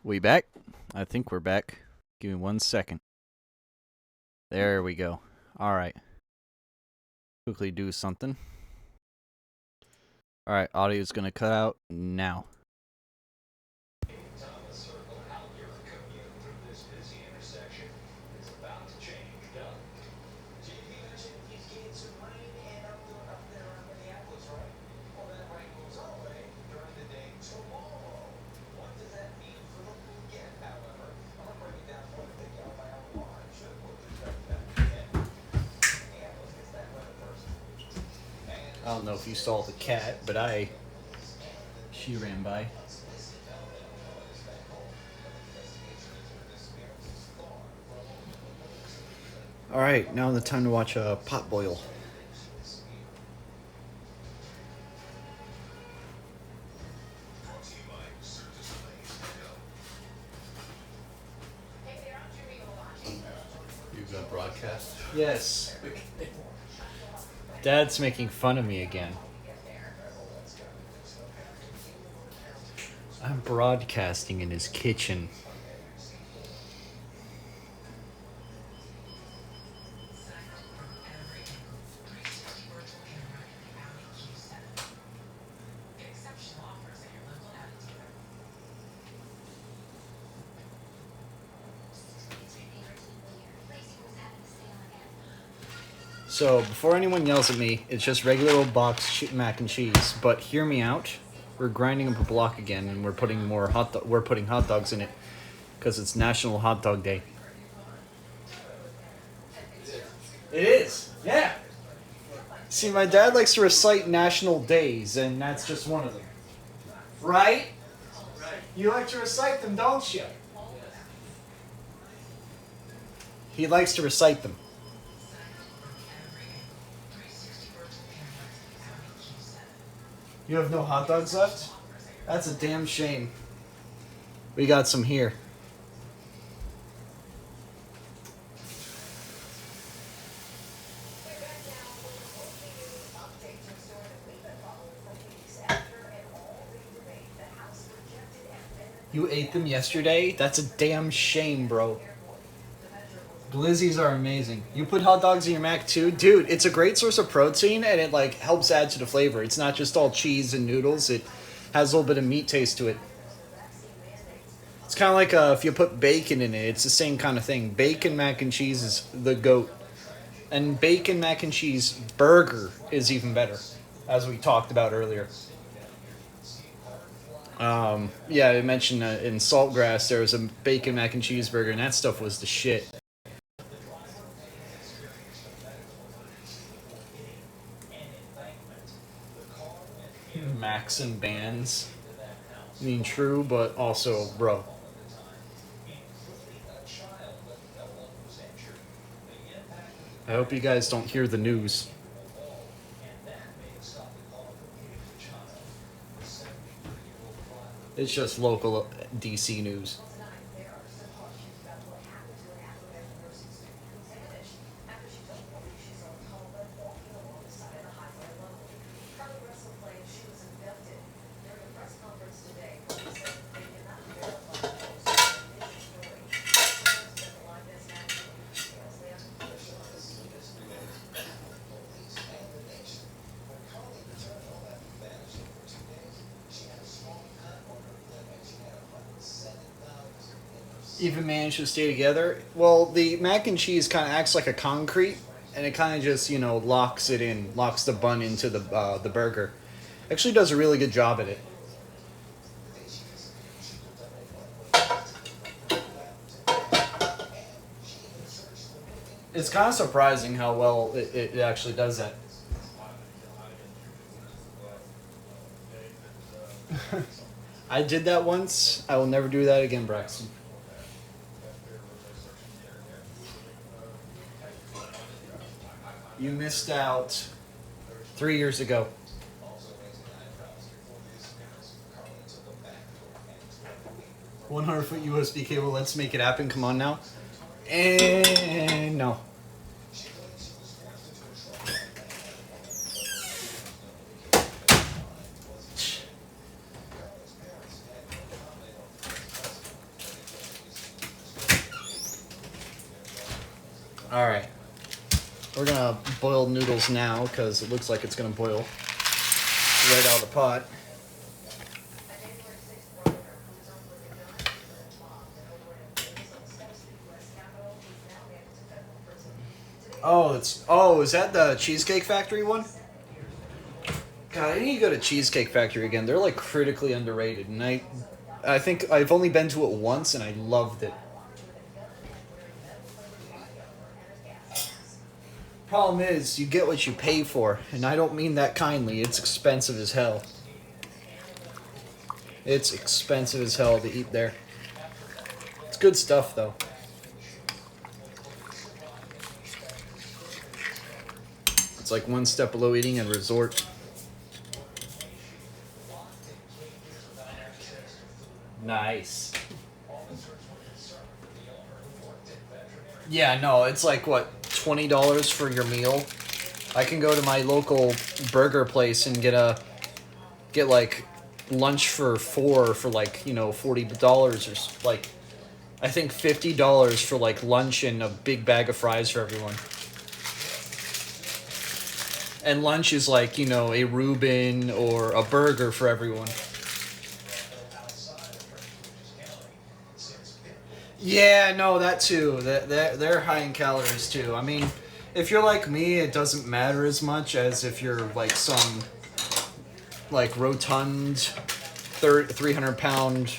We back? I think we're back. Give me 1 second. There we go. Alright. Quickly do something. Alright, audio's gonna cut out now. I don't know if you saw the cat, but she ran by. Alright, now the time to watch a pot boil. You gonna broadcast? Yes. Dad's making fun of me again. I'm broadcasting in his kitchen. So, before anyone yells at me, it's just regular old box mac and cheese. But hear me out. We're grinding up a block again, and we're putting hot dogs in it because it's National Hot Dog Day. It is, yeah. See, my dad likes to recite national days, and that's just one of them. Right? You like to recite them, don't you? He likes to recite them. You have no hot dogs left? That's a damn shame. We got some here. You ate them yesterday? That's a damn shame, bro. Glizzies are amazing. You put hot dogs in your mac too? Dude, it's a great source of protein and it like helps add to the flavor. It's not just all cheese and noodles. It has a little bit of meat taste to it. It's kind of like if you put bacon in it, it's the same kind of thing. Bacon mac and cheese is the GOAT. And bacon mac and cheese burger is even better, as we talked about earlier. Yeah, I mentioned in Saltgrass there was a bacon mac and cheese burger, and that stuff was the shit. Max and bands. I mean, true, but also, bro. I hope you guys don't hear the news. It's just local DC news. Even managed to stay together. Well, the mac and cheese kind of acts like a concrete, and it kind of just locks it in, locks the bun into the burger. Actually, does a really good job at it. It's kind of surprising how well it actually does that. I did that once. I will never do that again, Braxton. You missed out 3 years ago. $100-foot USB cable. Let's make it happen. Come on now. And no. All right. We're gonna boil noodles now because it looks like it's gonna boil right out of the pot. Is that the Cheesecake Factory one? God, I need to go to Cheesecake Factory again. They're like critically underrated, and I think I've only been to it once and I loved it. Problem is, you get what you pay for, and I don't mean that kindly. It's expensive as hell. It's expensive as hell to eat there. It's good stuff, though. It's like one step below eating at a resort. Nice. Yeah, no, it's like, what, $20 for your meal? I can go to my local burger place and get like lunch for $4 for like, you know, $40 or like, I think $50 for like lunch and a big bag of fries for everyone. And lunch is like, you know, a Reuben or a burger for everyone. Yeah, no, that too. They're high in calories too. I mean, if you're like me, it doesn't matter as much as if you're like some like rotund 300-pound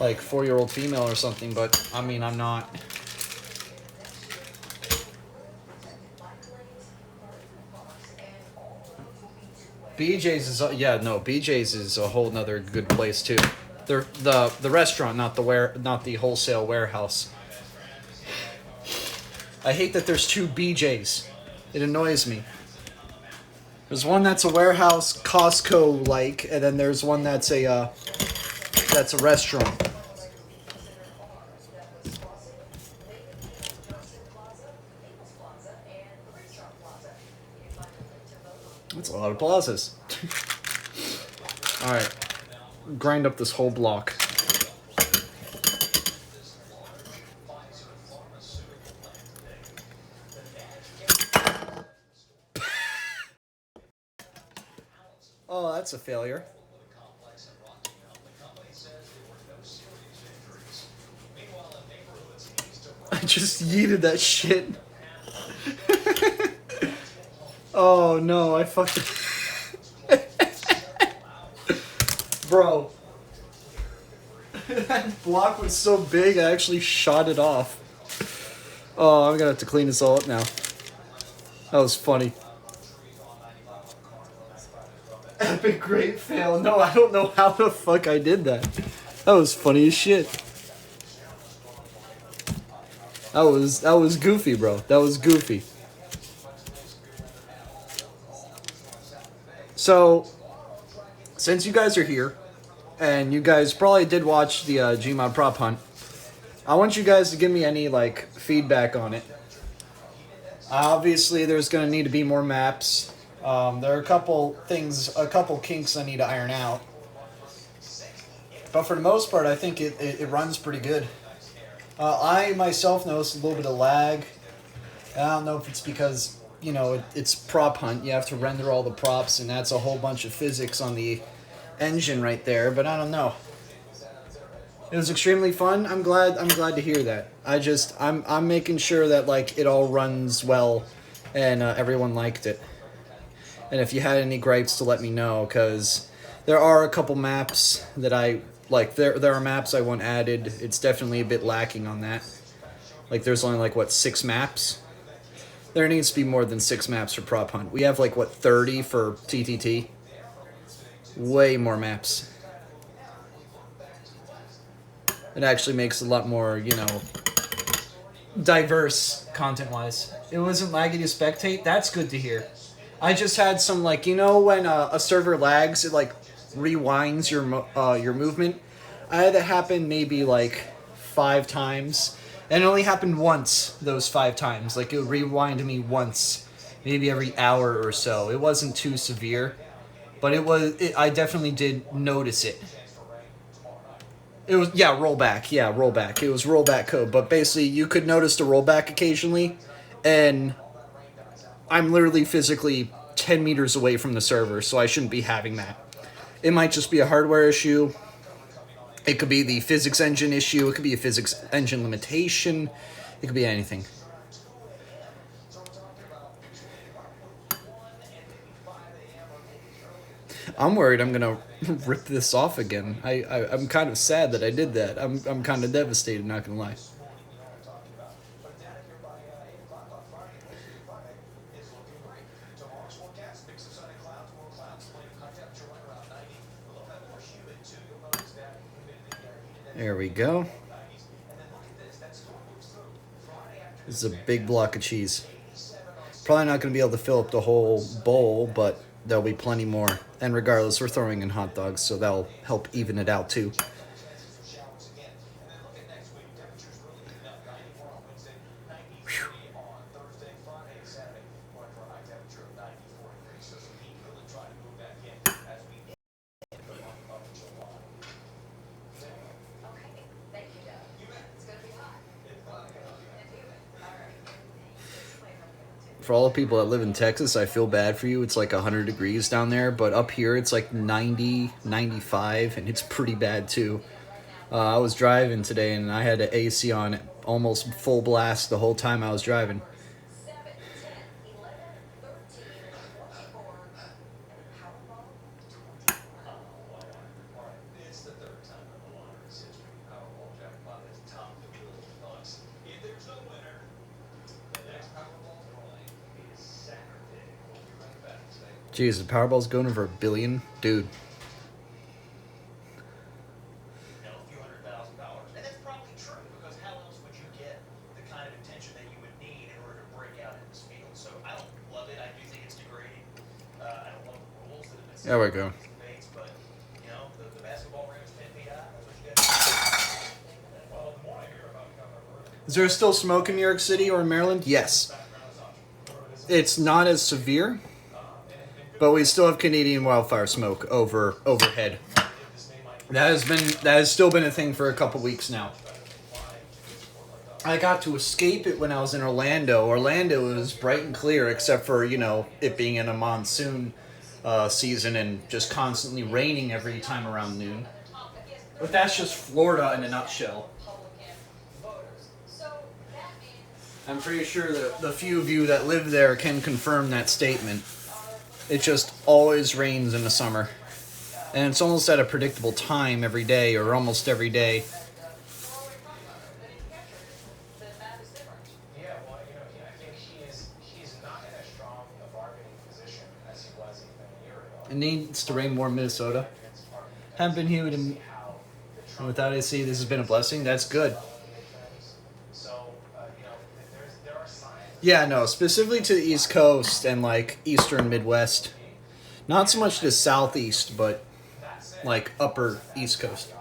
like 4-year-old female or something, but I mean, I'm not. BJ's is BJ's is a whole nother good place too. The restaurant, not the wholesale warehouse. I hate that there's two BJ's. It annoys me. There's one that's a warehouse, Costco-like, and then there's one that's a restaurant. That's a lot of plazas. All right. Grind up this whole block. Oh, that's a failure. I just yeeted that shit. Oh no, I fucked it. Bro, that block was so big, I actually shot it off. Oh, I'm gonna have to clean this all up now. That was funny. Epic great fail. No, I don't know how the fuck I did that. That was funny as shit. That was goofy, bro. That was goofy. So, since you guys are here, and you guys probably did watch the Gmod prop hunt, I want you guys to give me any like feedback on it. Obviously, there's going to need to be more maps. There are a couple kinks I need to iron out. But for the most part, I think it runs pretty good. I myself noticed a little bit of lag. I don't know if it's because, you know, it's prop hunt. You have to render all the props, and that's a whole bunch of physics on the engine right there, but I don't know. It was extremely fun. I'm glad to hear that. I'm making sure that like it all runs well and everyone liked it. And if you had any gripes, to let me know, because there are a couple maps that I like. There are maps I want added. It's definitely a bit lacking on that. Like there's only like what 6 maps. There needs to be more than 6 maps for prop hunt. We have like what 30 for TTT. Way more maps. It actually makes a lot more, you know, diverse content-wise. It wasn't laggy to spectate. That's good to hear. I just had some, like, you know, when a server lags, it like rewinds your movement. I had that happen maybe like 5 times, and it only happened once. Those 5 times, like it would rewind me once, maybe every hour or so. It wasn't too severe. But I definitely did notice it. It was, rollback. Yeah, rollback. It was rollback code. But basically, you could notice the rollback occasionally. And I'm literally physically 10 meters away from the server, so I shouldn't be having that. It might just be a hardware issue. It could be the physics engine issue. It could be a physics engine limitation. It could be anything. I'm worried I'm gonna rip this off again. I'm kind of sad that I did that. I'm kind of devastated, not gonna lie. There we go. This is a big block of cheese. Probably not going to be able to fill up the whole bowl, but there'll be plenty more. And regardless, we're throwing in hot dogs, so that'll help even it out too. Whew. For all the people that live in Texas, I feel bad for you. It's like 100 degrees down there, but up here it's like 90, 95, and it's pretty bad too. I was driving today, and I had the AC on almost full blast the whole time I was driving. Jeez, the Powerball's going over $1 billion, dude. There we go. Is there still smoke in New York City or in Maryland? Yes. It's not as severe, but we still have Canadian wildfire smoke overhead. That has still been a thing for a couple weeks now. I got to escape it when I was in Orlando. Orlando was bright and clear, except for, you know, it being in a monsoon season and just constantly raining every time around noon. But that's just Florida in a nutshell. I'm pretty sure that the few of you that live there can confirm that statement. It just always rains in the summer. And it's almost at a predictable time every day, or almost every day. It needs to rain more in Minnesota. Haven't been humid and without AC, this has been a blessing. That's good. Yeah, no, specifically to the East Coast and like Eastern Midwest. Not so much the Southeast, but like upper East Coast.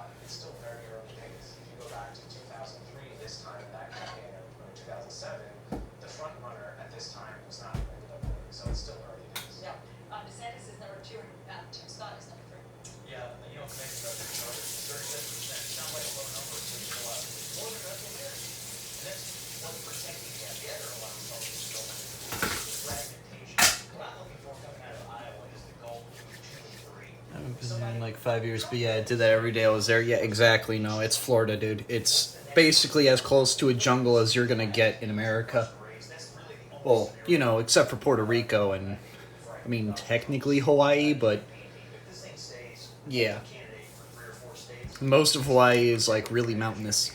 In like 5 years, but yeah, I did that every day I was there. Yeah, exactly. No, it's Florida, dude. It's basically as close to a jungle as you're gonna get in America. Well, you know, except for Puerto Rico and, I mean, technically Hawaii, but yeah. Most of Hawaii is like really mountainous.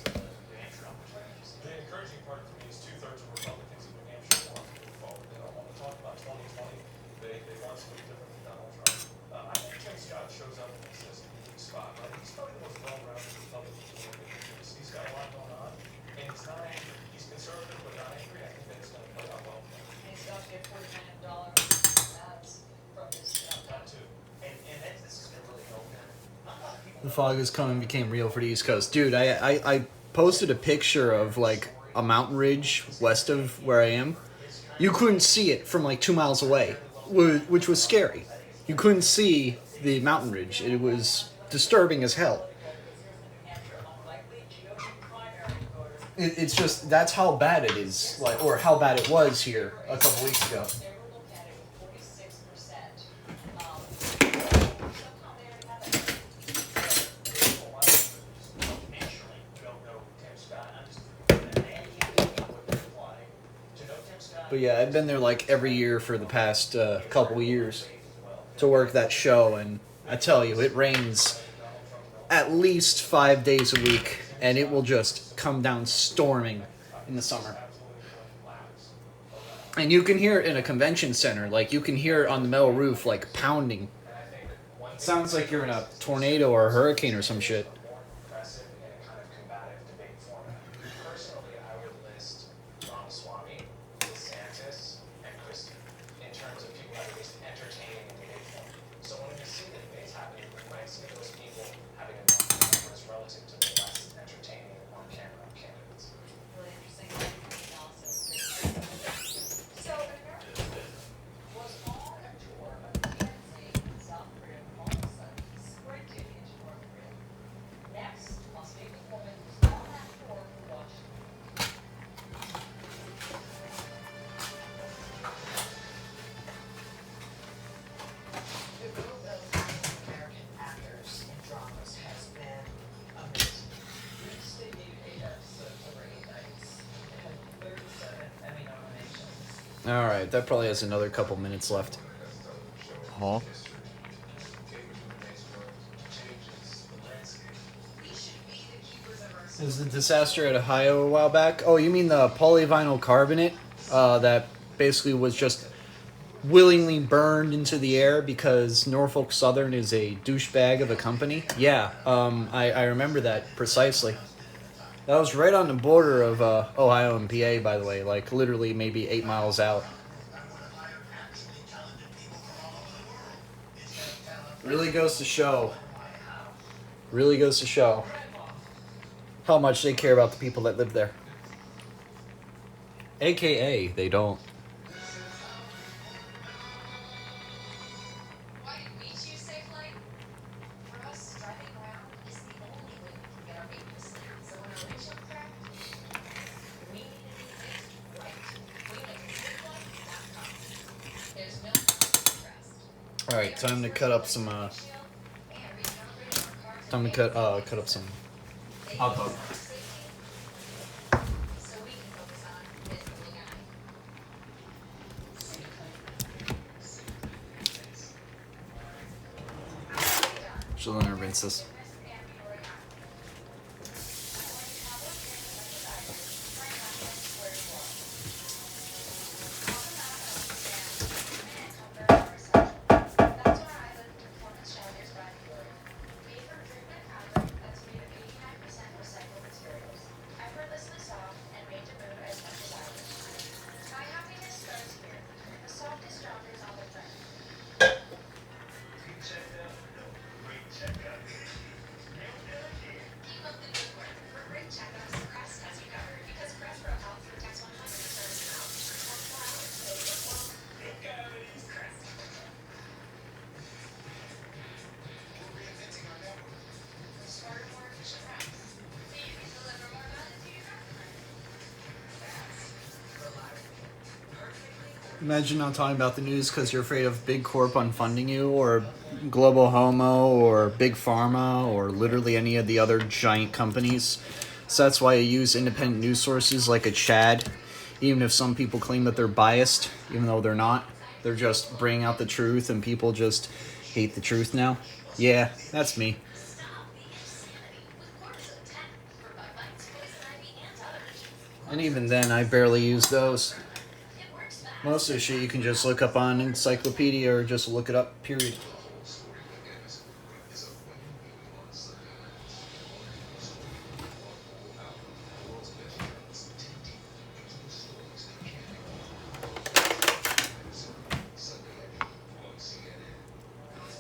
The fog is coming became real for the East Coast. Dude, I posted a picture of like a mountain ridge west of where I am. You couldn't see it from like 2 miles away, which was scary. You couldn't see the mountain ridge. It was disturbing as hell. It's just, that's how bad it is, like, or how bad it was here a couple weeks ago. But yeah, I've been there like every year for the past couple years to work that show, and I tell you, it rains at least 5 days a week, and it will just come down storming in the summer. And you can hear it in a convention center, like you can hear it on the metal roof, like pounding. It sounds like you're in a tornado or a hurricane or some shit. Alright, that probably has another couple minutes left. Huh? Is the disaster at Ohio a while back? Oh, you mean the polyvinyl carbonate that basically was just willingly burned into the air because Norfolk Southern is a douchebag of a company? Yeah, I remember that precisely. That was right on the border of Ohio and PA, by the way, like literally maybe 8 miles out. Really goes to show how much they care about the people that live there. AKA, they don't. All right, time to cut up some. Time to cut up some hot dog. She'll let her rinse this. Imagine not talking about the news because you're afraid of Big Corp unfunding you, or Global Homo, or Big Pharma, or literally any of the other giant companies. So that's why I use independent news sources like a Chad, even if some people claim that they're biased, even though they're not. They're just bringing out the truth, and people just hate the truth now. Yeah, that's me. And even then, I barely use those. Most of the shit you can just look up on Encyclopedia or just look it up, period.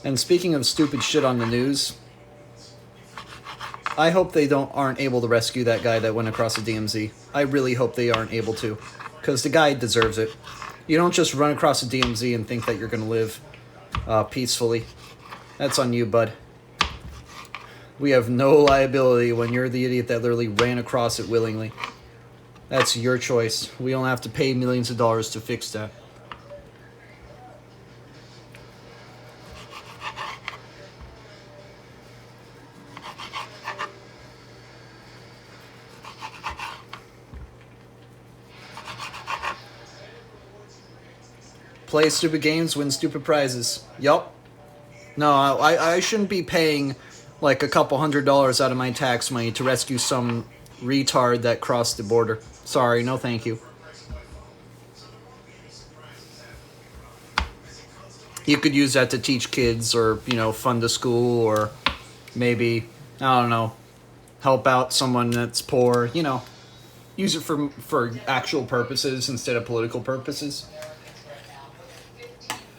And speaking of stupid shit on the news, I hope they aren't able to rescue that guy that went across the DMZ. I really hope they aren't able to, because the guy deserves it. You don't just run across the DMZ and think that you're going to live peacefully. That's on you, bud. We have no liability when you're the idiot that literally ran across it willingly. That's your choice. We don't have to pay millions of dollars to fix that. Play stupid games, win stupid prizes. Yup. No, I shouldn't be paying like a couple $100 out of my tax money to rescue some retard that crossed the border. Sorry, no thank you. You could use that to teach kids or, you know, fund a school or maybe, I don't know, help out someone that's poor, you know. Use it for actual purposes instead of political purposes.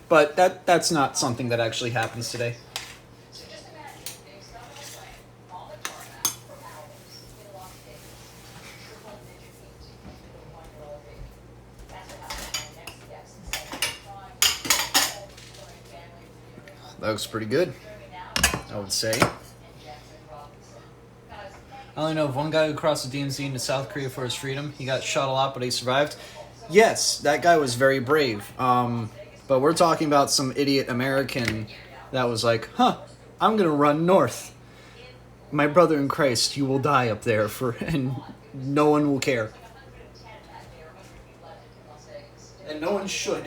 But that's not something that actually happens today. That looks pretty good, I would say. I only know of one guy who crossed the DMZ into South Korea for his freedom. He got shot a lot, but he survived. Yes, that guy was very brave. But we're talking about some idiot American that was like, huh, I'm going to run north. My brother in Christ, you will die up there, and no one will care. And no one should.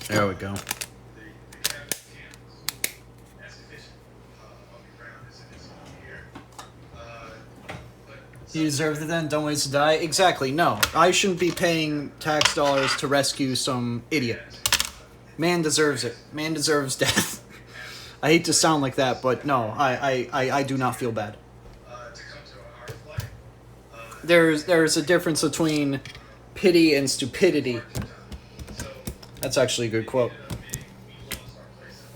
There we go. You deserved it then? Don't wait to die? Exactly, no. I shouldn't be paying tax dollars to rescue some idiot. Man deserves it. Man deserves death. I hate to sound like that, but no, I do not feel bad. There's a difference between pity and stupidity. That's actually a good quote.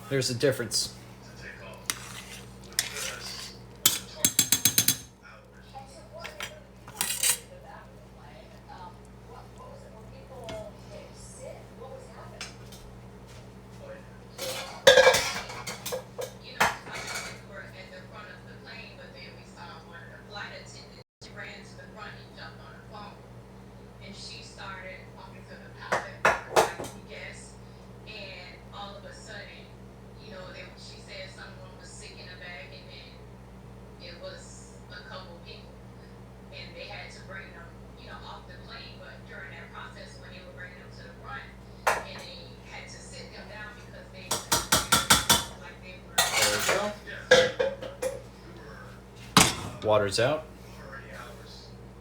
There's a difference. Water's out.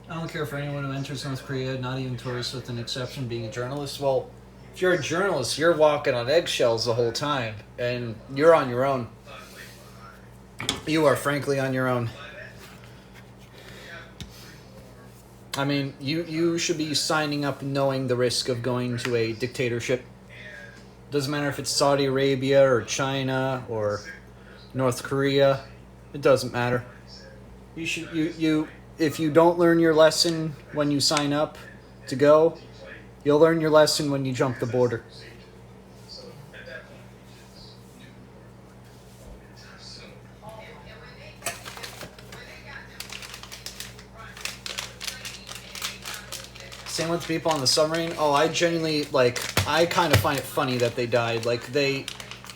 I don't care for anyone who enters North Korea, not even tourists, with an exception being a journalist. Well, if you're a journalist, you're walking on eggshells the whole time, and you're on your own. You are frankly on your own. I mean, you should be signing up knowing the risk of going to a dictatorship. Doesn't matter if it's Saudi Arabia or China or North Korea. It doesn't matter. You should if you don't learn your lesson when you sign up to go, you'll learn your lesson when you jump the border. Same with the people on the submarine. Oh, I genuinely, I kind of find it funny that they died.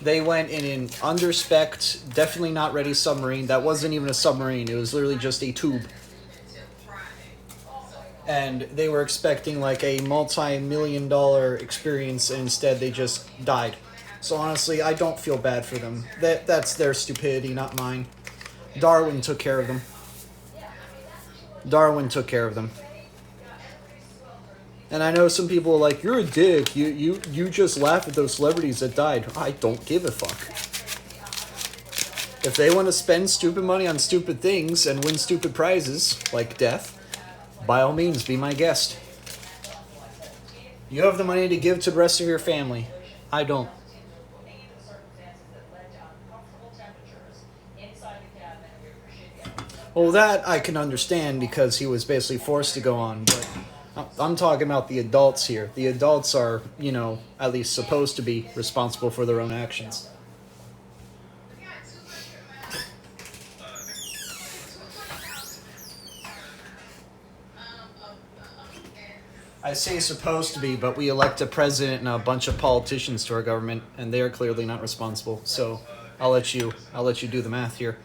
They went in an under-spec'd, definitely not ready submarine. That wasn't even a submarine. It was literally just a tube. And they were expecting a multi-million-dollar experience, and instead they just died. So honestly, I don't feel bad for them. That's their stupidity, not mine. Darwin took care of them. Darwin took care of them. And I know some people are like, you're a dick. You just laugh at those celebrities that died. I don't give a fuck. If they want to spend stupid money on stupid things and win stupid prizes, like death, by all means, be my guest. You have the money to give to the rest of your family. I don't. Well, that I can understand because he was basically forced to go on, but I'm talking about the adults here. The adults are, you know, at least supposed to be responsible for their own actions. I say supposed to be, but we elect a president and a bunch of politicians to our government, and they are clearly not responsible. So I'll let you do the math here.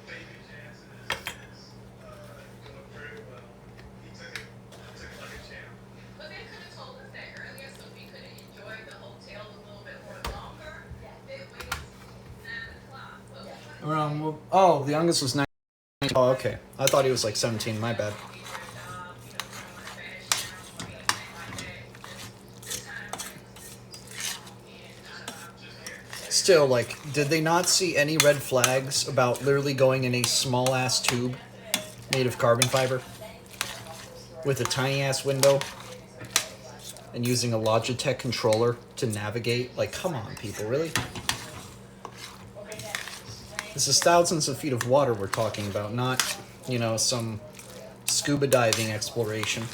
Oh, the youngest was 9. Oh, okay. I thought he was like 17. My bad. Still, like, did they not see any red flags about literally going in a small-ass tube made of carbon fiber with a tiny-ass window and using a Logitech controller to navigate? Like, come on, people, really? This is thousands of feet of water we're talking about, not, you know, some scuba diving exploration.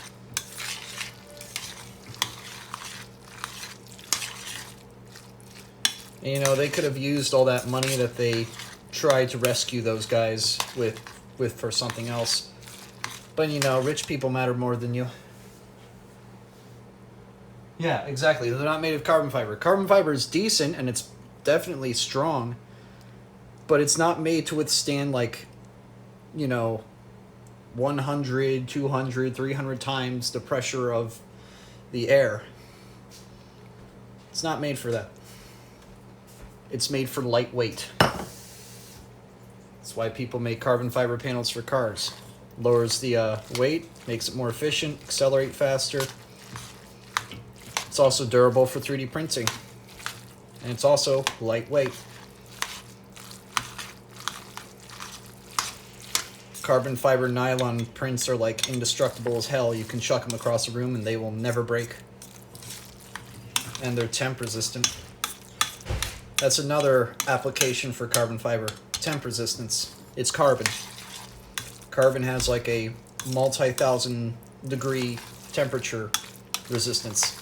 You know, they could have used all that money that they tried to rescue those guys with for something else. But, you know, rich people matter more than you. Yeah, exactly. They're not made of carbon fiber. Carbon fiber is decent, and it's definitely strong. But it's not made to withstand, like, you know, 100, 200, 300 times the pressure of the air. It's not made for that. It's made for lightweight. That's why people make carbon fiber panels for cars. Lowers the weight, makes it more efficient, accelerate faster. It's also durable for 3D printing. And it's also lightweight. Carbon fiber nylon prints are like indestructible as hell. You can chuck them across a room and they will never break. And they're temp resistant. That's another application for carbon fiber. Temp resistance. It's carbon. Carbon has like a multi-thousand degree temperature resistance.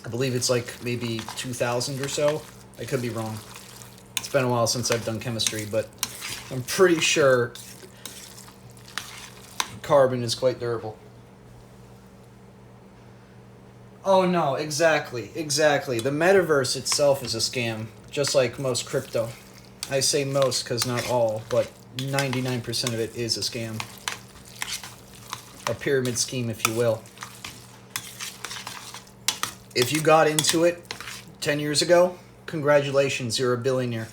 I believe it's like maybe 2,000 or so. I could be wrong. It's been a while since I've done chemistry, but I'm pretty sure carbon is quite durable. Oh no, exactly. The metaverse itself is a scam, just like most crypto. I say most because not all, but 99% of it is a scam. A pyramid scheme, if you will. If you got into it 10 years ago, congratulations, you're a billionaire.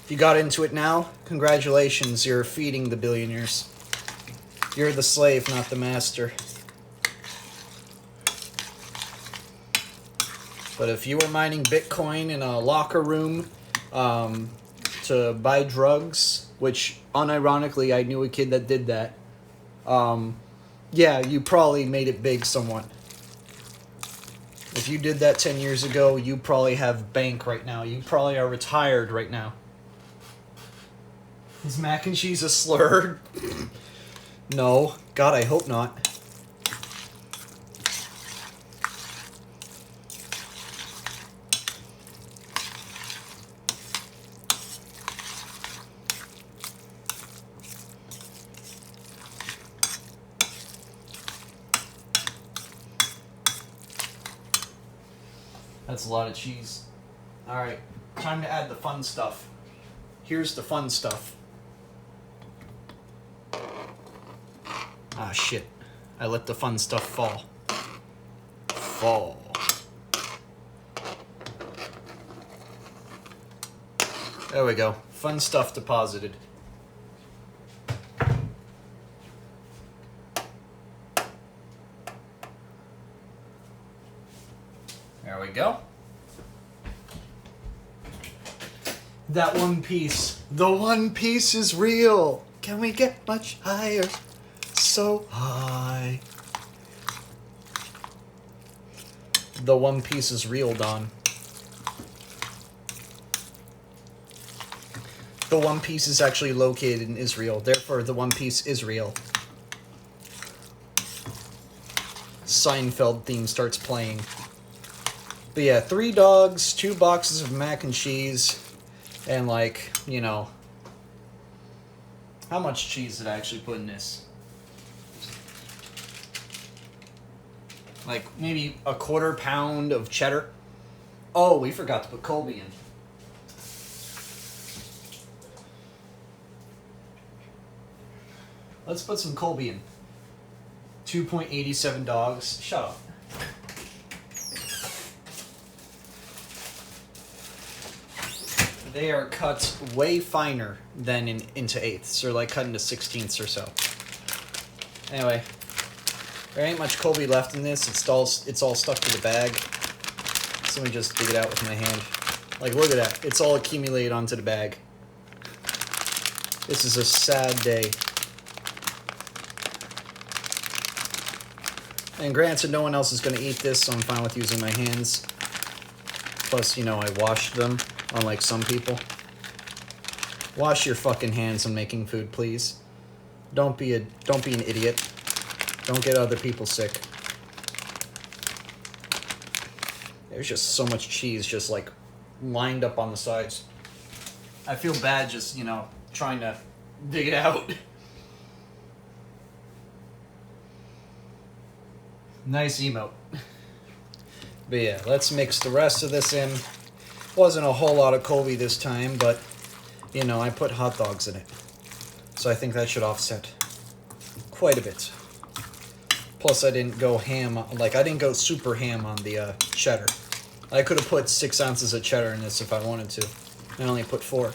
If you got into it now, congratulations, you're feeding the billionaires. You're the slave, not the master. But if you were mining Bitcoin in a locker room to buy drugs, which unironically I knew a kid that did that, yeah, you probably made it big somewhat. If you did that 10 years ago, you probably have bank right now. You probably are retired right now. Is mac and cheese a slur? No. God, I hope not. That's a lot of cheese. Alright, time to add the fun stuff. Here's the fun stuff. Ah, shit. I let the fun stuff fall. There we go. Fun stuff deposited. There we go. That one piece. The one piece is real. Can we get much higher? So high. The one piece is real, Don. The One Piece is actually located in Israel. Therefore, the One Piece is real. Seinfeld theme starts playing. But yeah, 3 dogs, 2 boxes of mac and cheese, and like, you know... How much cheese did I actually put in this? Like, maybe a 1/4 pound of cheddar. Oh, we forgot to put Colby in. Let's put some Colby in. 2.87 dogs. Shut up. They are cut way finer than into eighths, or like cut into 16ths or so. Anyway, there ain't much Colby left in this. It's all stuck to the bag. So let me just dig it out with my hand. Like, look at that. It's all accumulated onto the bag. This is a sad day. And granted, no one else is going to eat this, so I'm fine with using my hands. Plus, you know, I washed them, unlike some people. Wash your fucking hands when making food, please. Don't be an idiot. Don't get other people sick. There's just so much cheese just like lined up on the sides. I feel bad just, you know, trying to dig it out. Nice emote. But yeah, let's mix the rest of this in. Wasn't a whole lot of Colby this time, but, you know, I put hot dogs in it. So I think that should offset quite a bit. Plus, I didn't go ham, like, I didn't go super ham on the cheddar. I could have put 6 ounces of cheddar in this if I wanted to. I only put 4.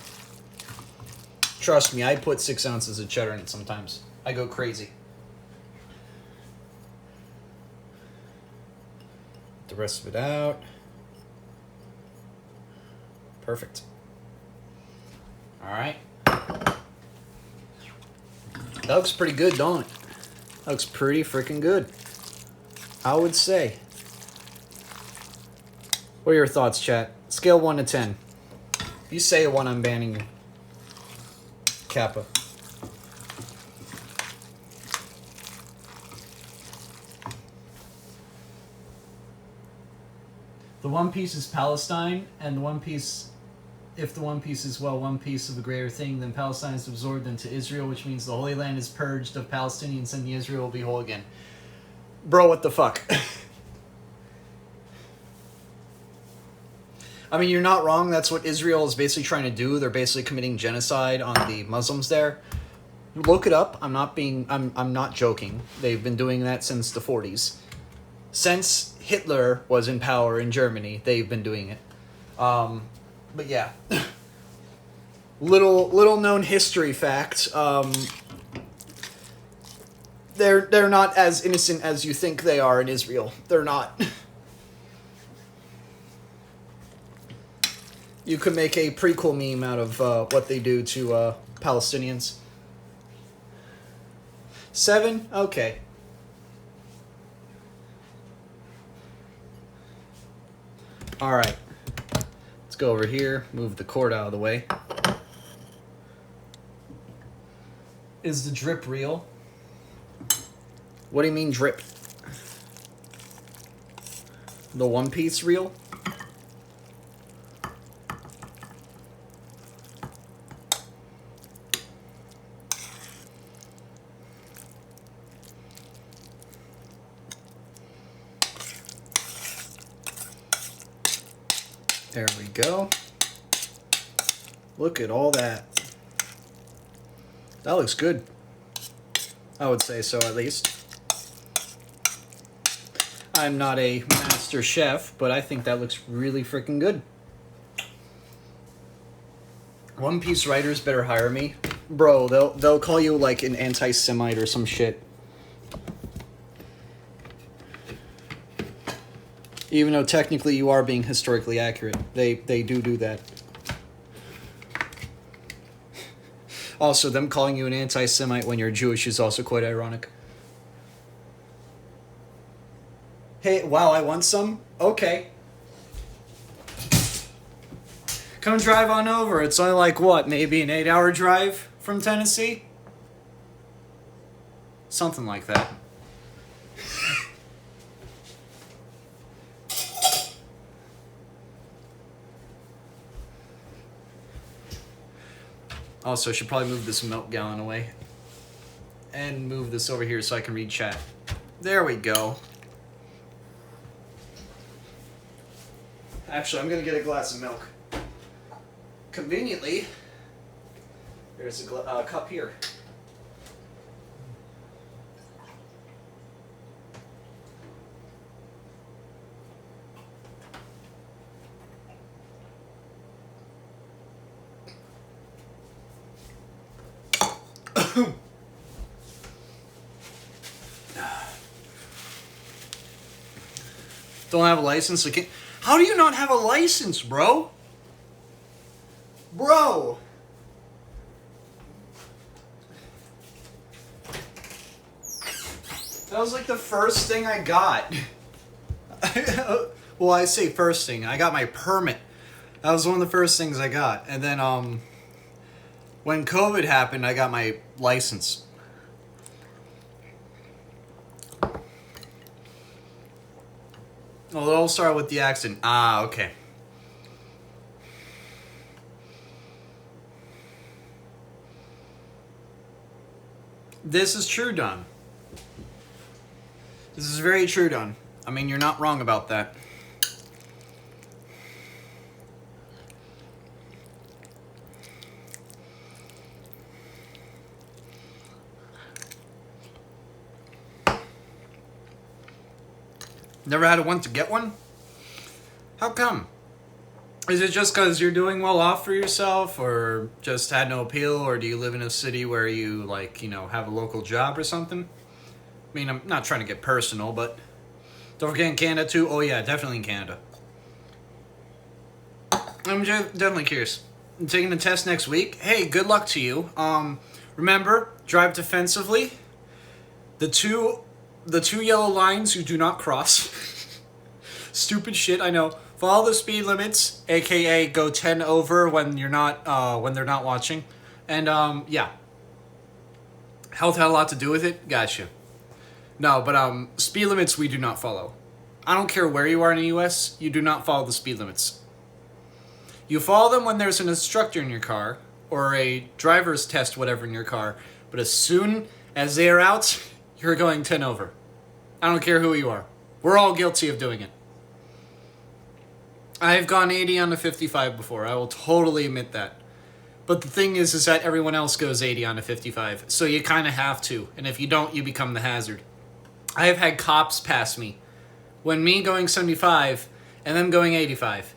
Trust me, I put 6 ounces of cheddar in it sometimes. I go crazy. The rest of it out. Perfect. Alright. That looks pretty good, don't it? That looks pretty freaking good, I would say. What are your thoughts, chat? Scale 1 to 10. If you say a 1, I'm banning you. Kappa. The One Piece is Palestine, and the One Piece, if the One Piece is, well, one piece of a greater thing, then Palestine is absorbed into Israel, which means the Holy Land is purged of Palestinians and the Israel will be whole again. Bro, what the fuck? I mean, you're not wrong. That's what Israel is basically trying to do. They're basically committing genocide on the Muslims there. Look it up. I'm not joking. They've been doing that since the 40s. Since Hitler was in power in Germany, they've been doing it. But yeah. Little known history fact. They're not as innocent as you think they are in Israel. They're not. You could make a prequel meme out of what they do to Palestinians. 7? Okay. Alright. Let's go over here, move the cord out of the way. Is the drip real? What do you mean drip? The One Piece real? There we go. Look at all that. That looks good. I would say so, at least. I'm not a master chef, but I think that looks really freaking good. One Piece writers better hire me. Bro, they'll call you like an anti-Semite or some shit. Even though technically you are being historically accurate. They do that. Also, them calling you an anti-Semite when you're Jewish is also quite ironic. Hey, wow, I want some? Okay. Come drive on over. It's only like, what, maybe an 8-hour drive from Tennessee? Something like that. Also, I should probably move this milk gallon away. And move this over here so I can read chat. There we go. Actually, I'm going to get a glass of milk. Conveniently, there's a cup here. Don't have a license? So how do you not have a license, bro? Bro! That was like the first thing I got. Well, I say first thing. I got my permit. That was one of the first things I got. And then, when COVID happened, I got my license. Well, it all started with the accident. Ah, okay. This is true, Don. This is very true, Don. I mean, you're not wrong about that. Never had a want to get one? How come? Is it just because you're doing well off for yourself, or just had no appeal, or do you live in a city where you, like, you know, have a local job or something? I mean, I'm not trying to get personal, but don't forget in Canada too. Oh yeah, definitely in Canada. I'm definitely curious. I'm taking the test next week. Hey, good luck to you. Remember, drive defensively. The two yellow lines you do not cross. Stupid shit, I know. Follow the speed limits, aka go 10 over when you're not when they're not watching. And yeah. Health had a lot to do with it. Gotcha. No, but speed limits we do not follow. I don't care where you are in the US, you do not follow the speed limits. You follow them when there's an instructor in your car or a driver's test whatever in your car, but as soon as they are out, you're going 10 over. I don't care who you are. We're all guilty of doing it. I've gone 80 on the 55 before. I will totally admit that. But the thing is that everyone else goes 80 on the 55. So you kind of have to. And if you don't, you become the hazard. I have had cops pass me. When me going 75 and them going 85.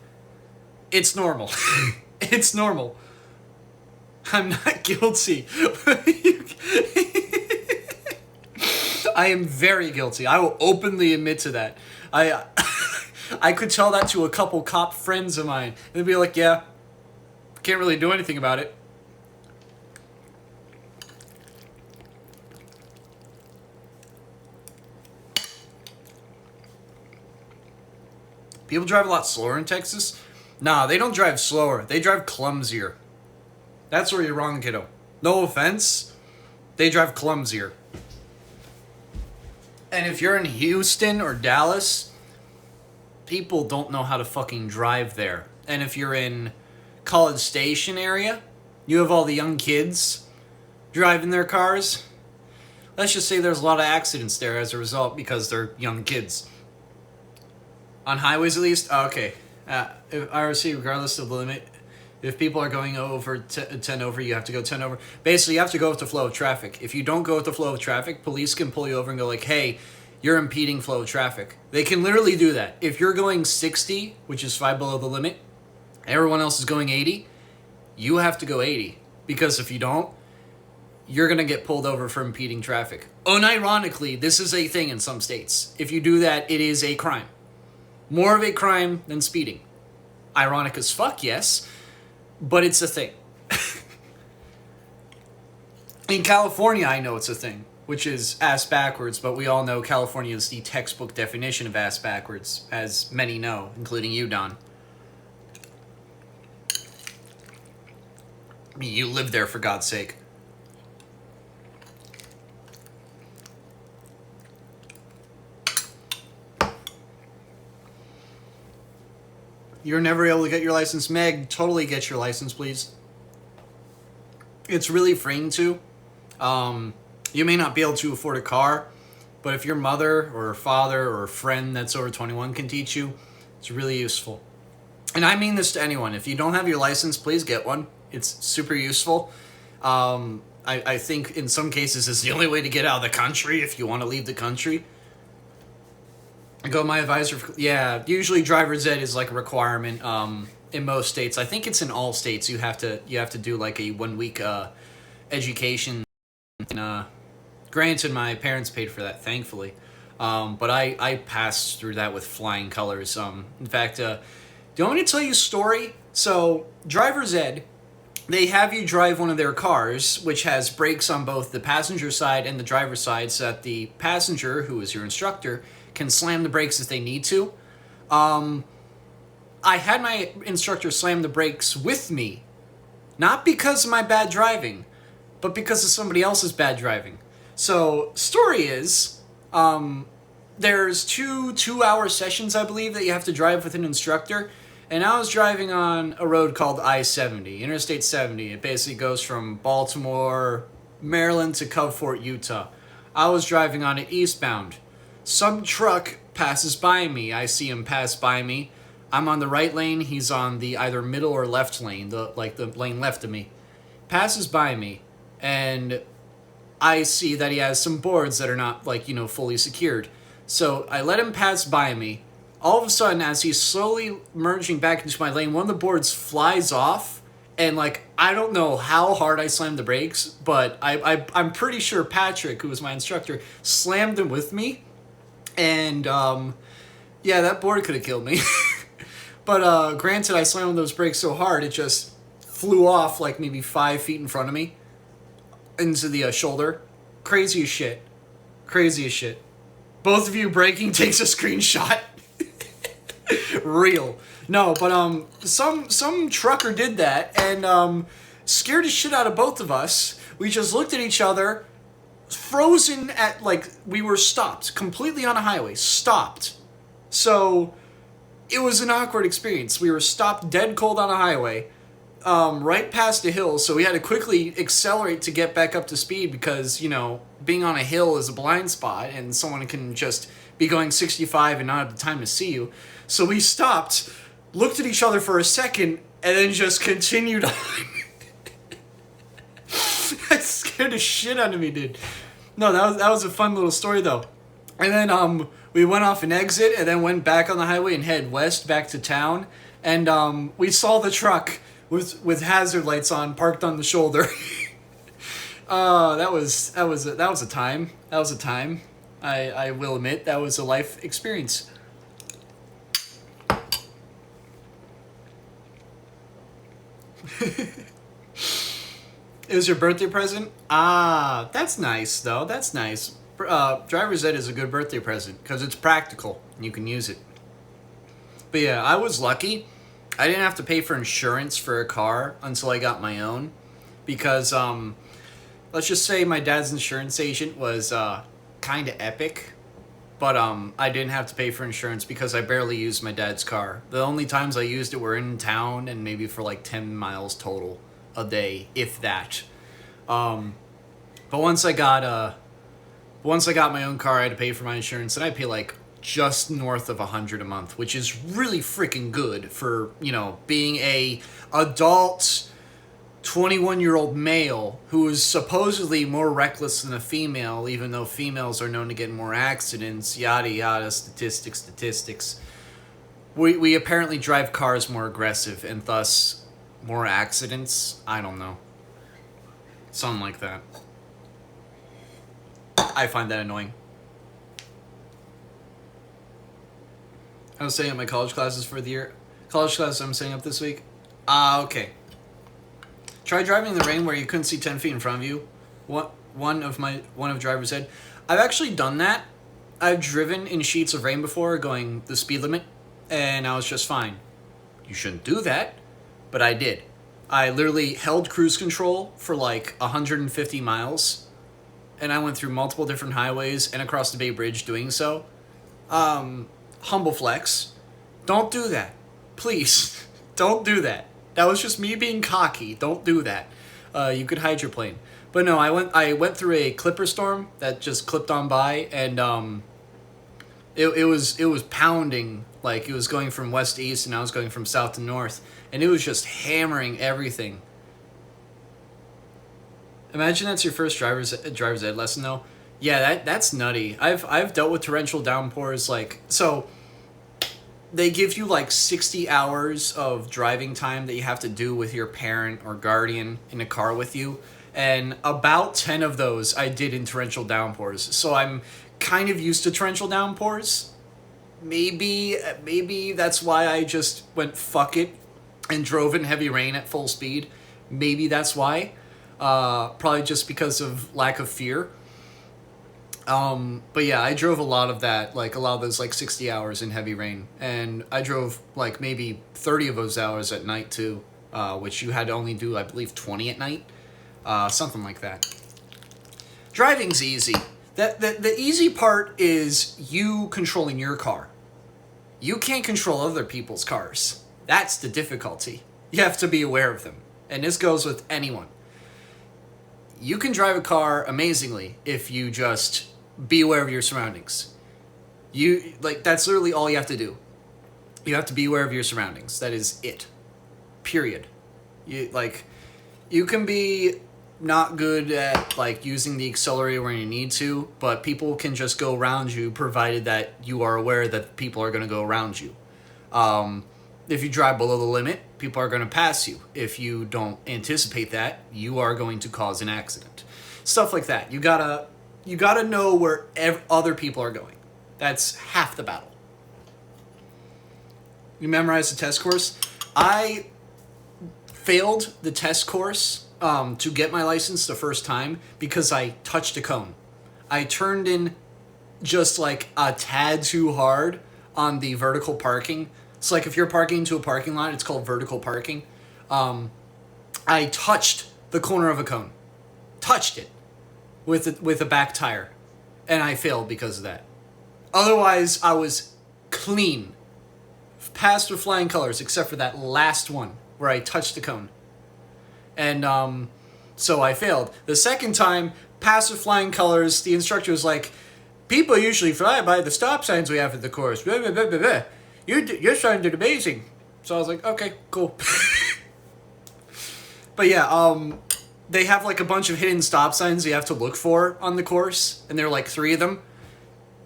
It's normal. It's normal. I'm not guilty. I am very guilty. I will openly admit to that. I could tell that to a couple cop friends of mine. And they'd be like, yeah, can't really do anything about it. People drive a lot slower in Texas. Nah, they don't drive slower. They drive clumsier. That's where you're wrong, kiddo. No offense. They drive clumsier. And if you're in Houston or Dallas, people don't know how to fucking drive there. And if you're in College Station area, you have all the young kids driving their cars. Let's just say there's a lot of accidents there as a result because they're young kids. On highways at least? Oh, okay. If RC, regardless of the limit, if people are going over 10 over, you have to go 10 over. Basically, you have to go with the flow of traffic. If you don't go with the flow of traffic, police can pull you over and go like, hey, you're impeding flow of traffic. They can literally do that. If you're going 60, which is 5 below the limit, everyone else is going 80, you have to go 80. Because if you don't, you're going to get pulled over for impeding traffic. Unironically, this is a thing in some states. If you do that, it is a crime. More of a crime than speeding. Ironic as fuck, yes, but it's a thing. In California, I know it's a thing, which is ass backwards, but we all know California is the textbook definition of ass backwards, as many know, including you, Don. You live there, for God's sake. You're never able to get your license. Meg, totally get your license, please. It's really freeing too. You may not be able to afford a car, but if your mother or father or a friend that's over 21 can teach you, it's really useful. And I mean this to anyone. If you don't have your license, please get one. It's super useful. I think in some cases it's the only way to get out of the country if you want to leave the country. Go my advisor. Yeah, usually driver's ed is like a requirement in most states. I think it's in all states. You have to do like a 1 week education. And, granted, my parents paid for that, thankfully. But I passed through that with flying colors. In fact, do you want me to tell you a story? So driver's ed, they have you drive one of their cars, which has brakes on both the passenger side and the driver's side, so that the passenger, who is your instructor, can slam the brakes if they need to. I had my instructor slam the brakes with me, not because of my bad driving, but because of somebody else's bad driving. So, story is, there's two 2-hour sessions, I believe, that you have to drive with an instructor. And I was driving on a road called I-70, Interstate 70. It basically goes from Baltimore, Maryland to Cove Fort, Utah. I was driving on it eastbound. Some truck passes by me. I see him pass by me. I'm on the right lane. He's on the either middle or left lane, the lane left of me. Passes by me, and I see that he has some boards that are not, fully secured. So I let him pass by me. All of a sudden, as he's slowly merging back into my lane, one of the boards flies off, and, I don't know how hard I slammed the brakes, but I'm pretty sure Patrick, who was my instructor, slammed them with me. And, yeah, that board could have killed me. But, granted, I slammed those brakes so hard, it just flew off, maybe 5 feet in front of me into the shoulder. Crazy as shit. Crazy as shit. Both of you braking takes a screenshot. Real. No, but, some trucker did that, and, scared the shit out of both of us. We just looked at each other, frozen at, we were stopped, completely on a highway, stopped. So, it was an awkward experience. We were stopped dead cold on a highway, right past a hill, so we had to quickly accelerate to get back up to speed because, being on a hill is a blind spot, and someone can just be going 65 and not have the time to see you. So we stopped, looked at each other for a second, and then just continued on. That scared the shit out of me, dude. No, that was a fun little story, though. And then we went off an exit and then went back on the highway and head west back to town. And we saw the truck with hazard lights on, parked on the shoulder. That was a time. That was a time. I will admit that was a life experience. It was your birthday present? Ah, that's nice, though. That's nice. Driver's ed is a good birthday present because it's practical and you can use it. But yeah, I was lucky. I didn't have to pay for insurance for a car until I got my own because, let's just say my dad's insurance agent was kind of epic. But I didn't have to pay for insurance because I barely used my dad's car. The only times I used it were in town and maybe for 10 miles total a day, if that. But once I got my own car, I had to pay for my insurance, and I pay just north of $100 a month, which is really freaking good for being a adult 21-year-old male who is supposedly more reckless than a female, even though females are known to get in more accidents, yada yada, statistics. We apparently drive cars more aggressive and thus more accidents. I don't know. Something like that. I find that annoying. I was setting up my college classes for the year. College class I'm setting up this week. Okay. Try driving in the rain where you couldn't see 10 feet in front of you. One of driver said, I've actually done that. I've driven in sheets of rain before going the speed limit, and I was just fine. You shouldn't do that, but I did. I literally held cruise control for like 150 miles, and I went through multiple different highways and across the Bay Bridge doing so. Humble flex. Don't do that. Please, don't do that. That was just me being cocky. Don't do that. You could hydroplane. But no, I went through a clipper storm that just clipped on by, and it was pounding. Like, it was going from west to east, and I was going from south to north, and it was just hammering everything. Imagine that's your first driver's ed lesson, though. Yeah, that's nutty. I've dealt with torrential downpours, like, so they give you like 60 hours of driving time that you have to do with your parent or guardian in a car with you, and about 10 of those I did in torrential downpours. So I'm kind of used to torrential downpours. Maybe that's why I just went fuck it and drove in heavy rain at full speed. Maybe that's why. Probably just because of lack of fear. But yeah, I drove a lot of that, like a lot of those like 60 hours in heavy rain. And I drove like maybe 30 of those hours at night too, which you had to only do, I believe, 20 at night. Something like that. Driving's easy. The easy part is you controlling your car. You can't control other people's cars. That's the difficulty. You have to be aware of them. And this goes with anyone. You can drive a car amazingly if you just be aware of your surroundings. That's literally all you have to do. You have to be aware of your surroundings. That is it. Period. You can be not good at like using the accelerator when you need to, but people can just go around you provided that you are aware that people are going to go around you. If you drive below the limit, people are going to pass you. If you don't anticipate that, you are going to cause an accident. Stuff like that. You gotta know where other people are going. That's half the battle. You memorize the test course. I failed the test course to get my license the first time because I touched a cone. I turned in just like a tad too hard on the vertical parking. It's like if you're parking into a parking lot, it's called vertical parking. I touched the corner of a cone. Touched it with a back tire. And I failed because of that. Otherwise, I was clean. Passed with flying colors, except for that last one where I touched the cone. And so I failed. The second time, passed with flying colors, the instructor was like, people usually fly by the stop signs we have at the course. Blah, blah, blah, blah, blah. Your son did amazing. So I was like, okay, cool. But yeah, they have like a bunch of hidden stop signs you have to look for on the course, and there are like 3 of them.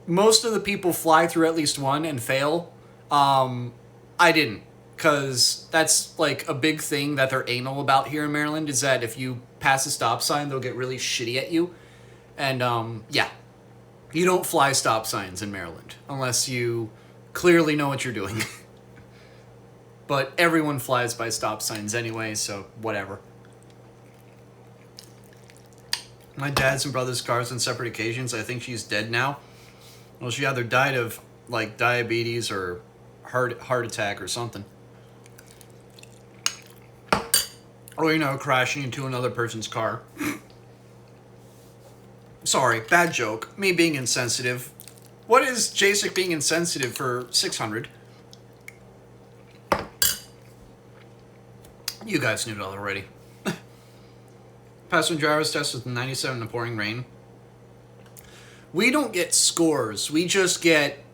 Most of the people fly through at least one and fail. I didn't, because that's like a big thing that they're anal about here in Maryland, is that if you pass a stop sign, they'll get really shitty at you. And yeah, you don't fly stop signs in Maryland unless you clearly know what you're doing. But everyone flies by stop signs anyway, so whatever. My dad's and brother's cars on separate occasions. I think she's dead now. Well, she either died of like diabetes or heart attack or something. Or, crashing into another person's car. Sorry, bad joke. Me being insensitive. What is Jacek being insensitive for 600? You guys knew it already. Passed one driver's test with 97 in the pouring rain. We don't get scores. We just get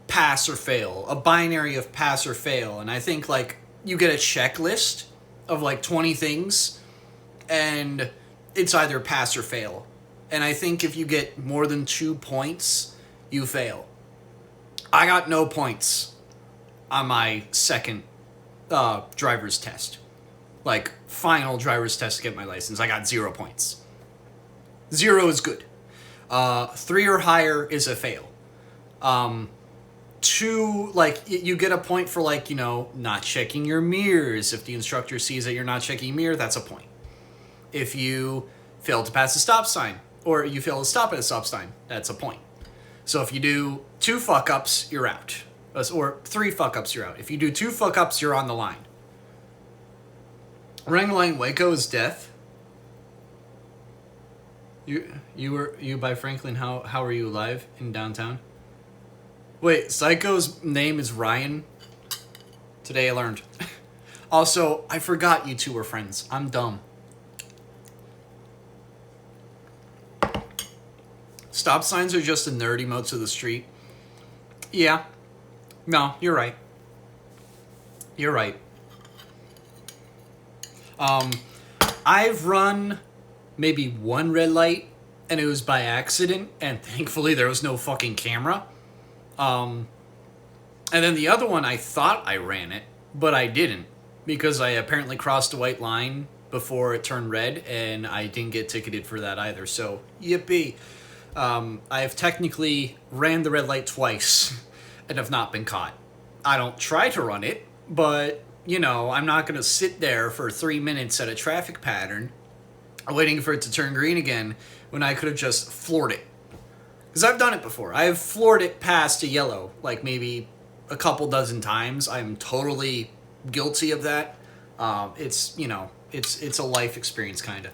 pass or fail. A binary of pass or fail. And I think, like, you get a checklist of, like, 20 things. And it's either pass or fail. And I think if you get more than 2 points, you fail. I got no points on my second driver's test. Like, final driver's test to get my license. I got 0 points. 0 is good. 3 or higher is a fail. you get a point for, like, you know, not checking your mirrors. If the instructor sees that you're not checking your mirror, that's a point. If you fail to pass a stop sign, or you fail to stop at a stop sign, that's a point. So if you do 2 fuck-ups, you're out. Or 3 fuck-ups, you're out. If you do 2 fuck-ups, you're on the line. Running the line Waco is death. You by Franklin, how are you alive in downtown? Wait, Psycho's name is Ryan? Today I learned. Also, I forgot you two were friends. I'm dumb. Stop signs are just the nerdy modes of the street. Yeah. No, you're right. You're right. I've run maybe 1 red light, and it was by accident, and thankfully there was no fucking camera. And then the other one, I thought I ran it, but I didn't, because I apparently crossed a white line before it turned red, and I didn't get ticketed for that either, so yippee. I've technically ran the red light twice and have not been caught. I don't try to run it, but, you know, I'm not going to sit there for 3 minutes at a traffic pattern waiting for it to turn green again when I could have just floored it. Because I've done it before. I've floored it past a yellow, like maybe a couple dozen times. I'm totally guilty of that. It's, you know, it's a life experience, kind of.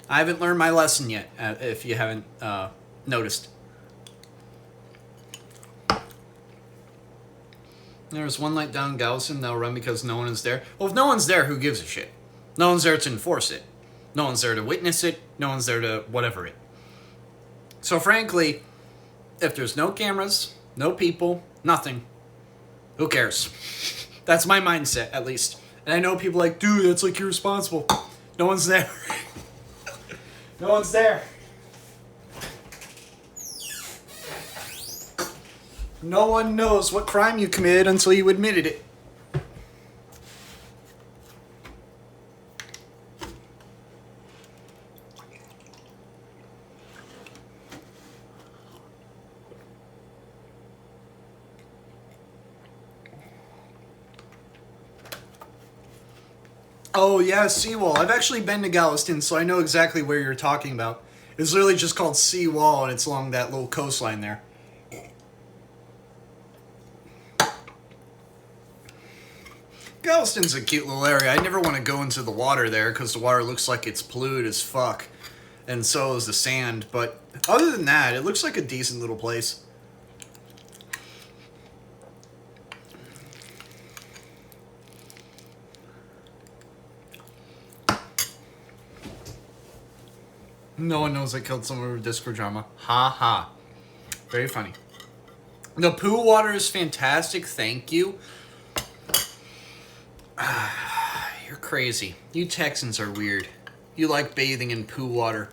I haven't learned my lesson yet, if you haven't noticed. There's 1 light down Galveston that'll run because no one is there. Well, if no one's there, who gives a shit? No one's there to enforce it. No one's there to witness it. No one's there to whatever it. So frankly, if there's no cameras, no people, nothing, who cares? That's my mindset, at least. And I know people are like, dude, that's like irresponsible. No one's there. No one's there. No one knows what crime you committed until you admitted it. Oh, yeah, Seawall. I've actually been to Galveston, so I know exactly where you're talking about. It's literally just called Seawall, and it's along that little coastline there. Galveston's a cute little area. I never want to go into the water there, because the water looks like it's polluted as fuck. And so is the sand, but other than that, it looks like a decent little place. No one knows I killed someone with Discord drama. Ha ha. Very funny. The pool water is fantastic. Thank you. You're crazy. You Texans are weird. You like bathing in pool water.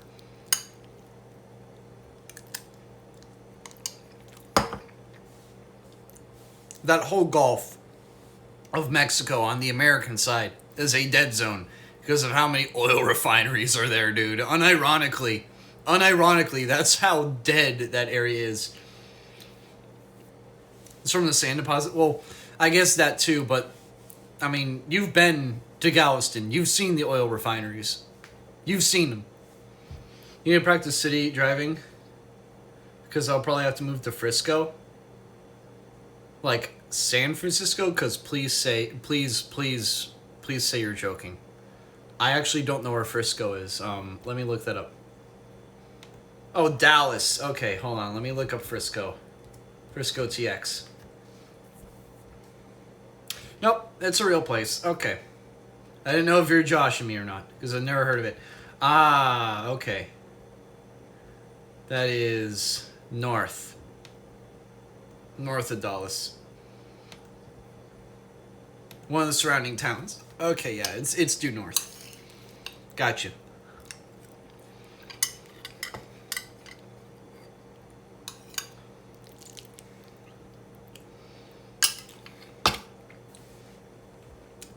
That whole Gulf of Mexico on the American side is a dead zone. Because of how many oil refineries are there, dude. Unironically, that's how dead that area is. It's from the sand deposit. Well, I guess that too, but, I mean, you've been to Galveston. You've seen the oil refineries. You've seen them. You need to practice city driving? Because I'll probably have to move to Frisco. Like, San Francisco? Because please say you're joking. I actually don't know where Frisco is. Let me look that up. Oh, Dallas. Okay, hold on. Let me look up Frisco. Frisco TX. Nope, it's a real place. Okay. I didn't know if you're joshing me or not, because I've never heard of it. Ah, okay. That is north. North of Dallas. One of the surrounding towns. Okay, yeah, it's due north. Gotcha.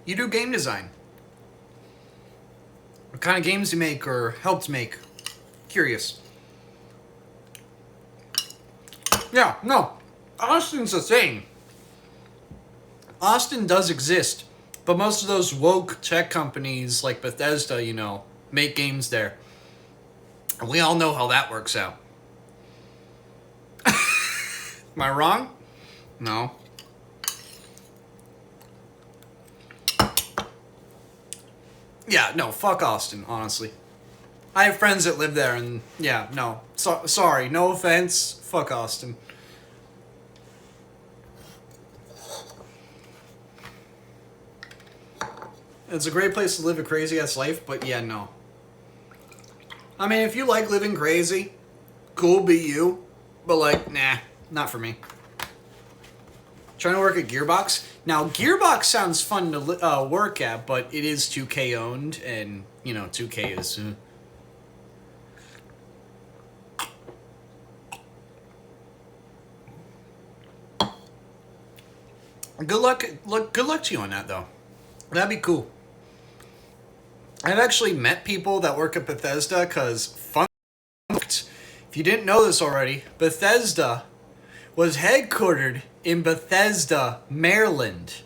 You do game design. What kind of games you make or helped make? Curious. Yeah, no. Austin's a thing. Austin does exist, but most of those woke tech companies like Bethesda, you know, make games there. And we all know how that works out. Am I wrong? No. Yeah, no, fuck Austin, honestly. I have friends that live there, and yeah, no. Sorry, no offense. Fuck Austin. It's a great place to live a crazy-ass life, but yeah, no. I mean, if you like living crazy, cool, be you. But like, nah, not for me. Trying to work at Gearbox. Now, Gearbox sounds fun to work at, but it is 2K owned, and, you know, 2K is... Good luck to you on that, though. That'd be cool. I've actually met people that work at Bethesda, because, fun fact, if you didn't know this already, Bethesda was headquartered in Bethesda, Maryland.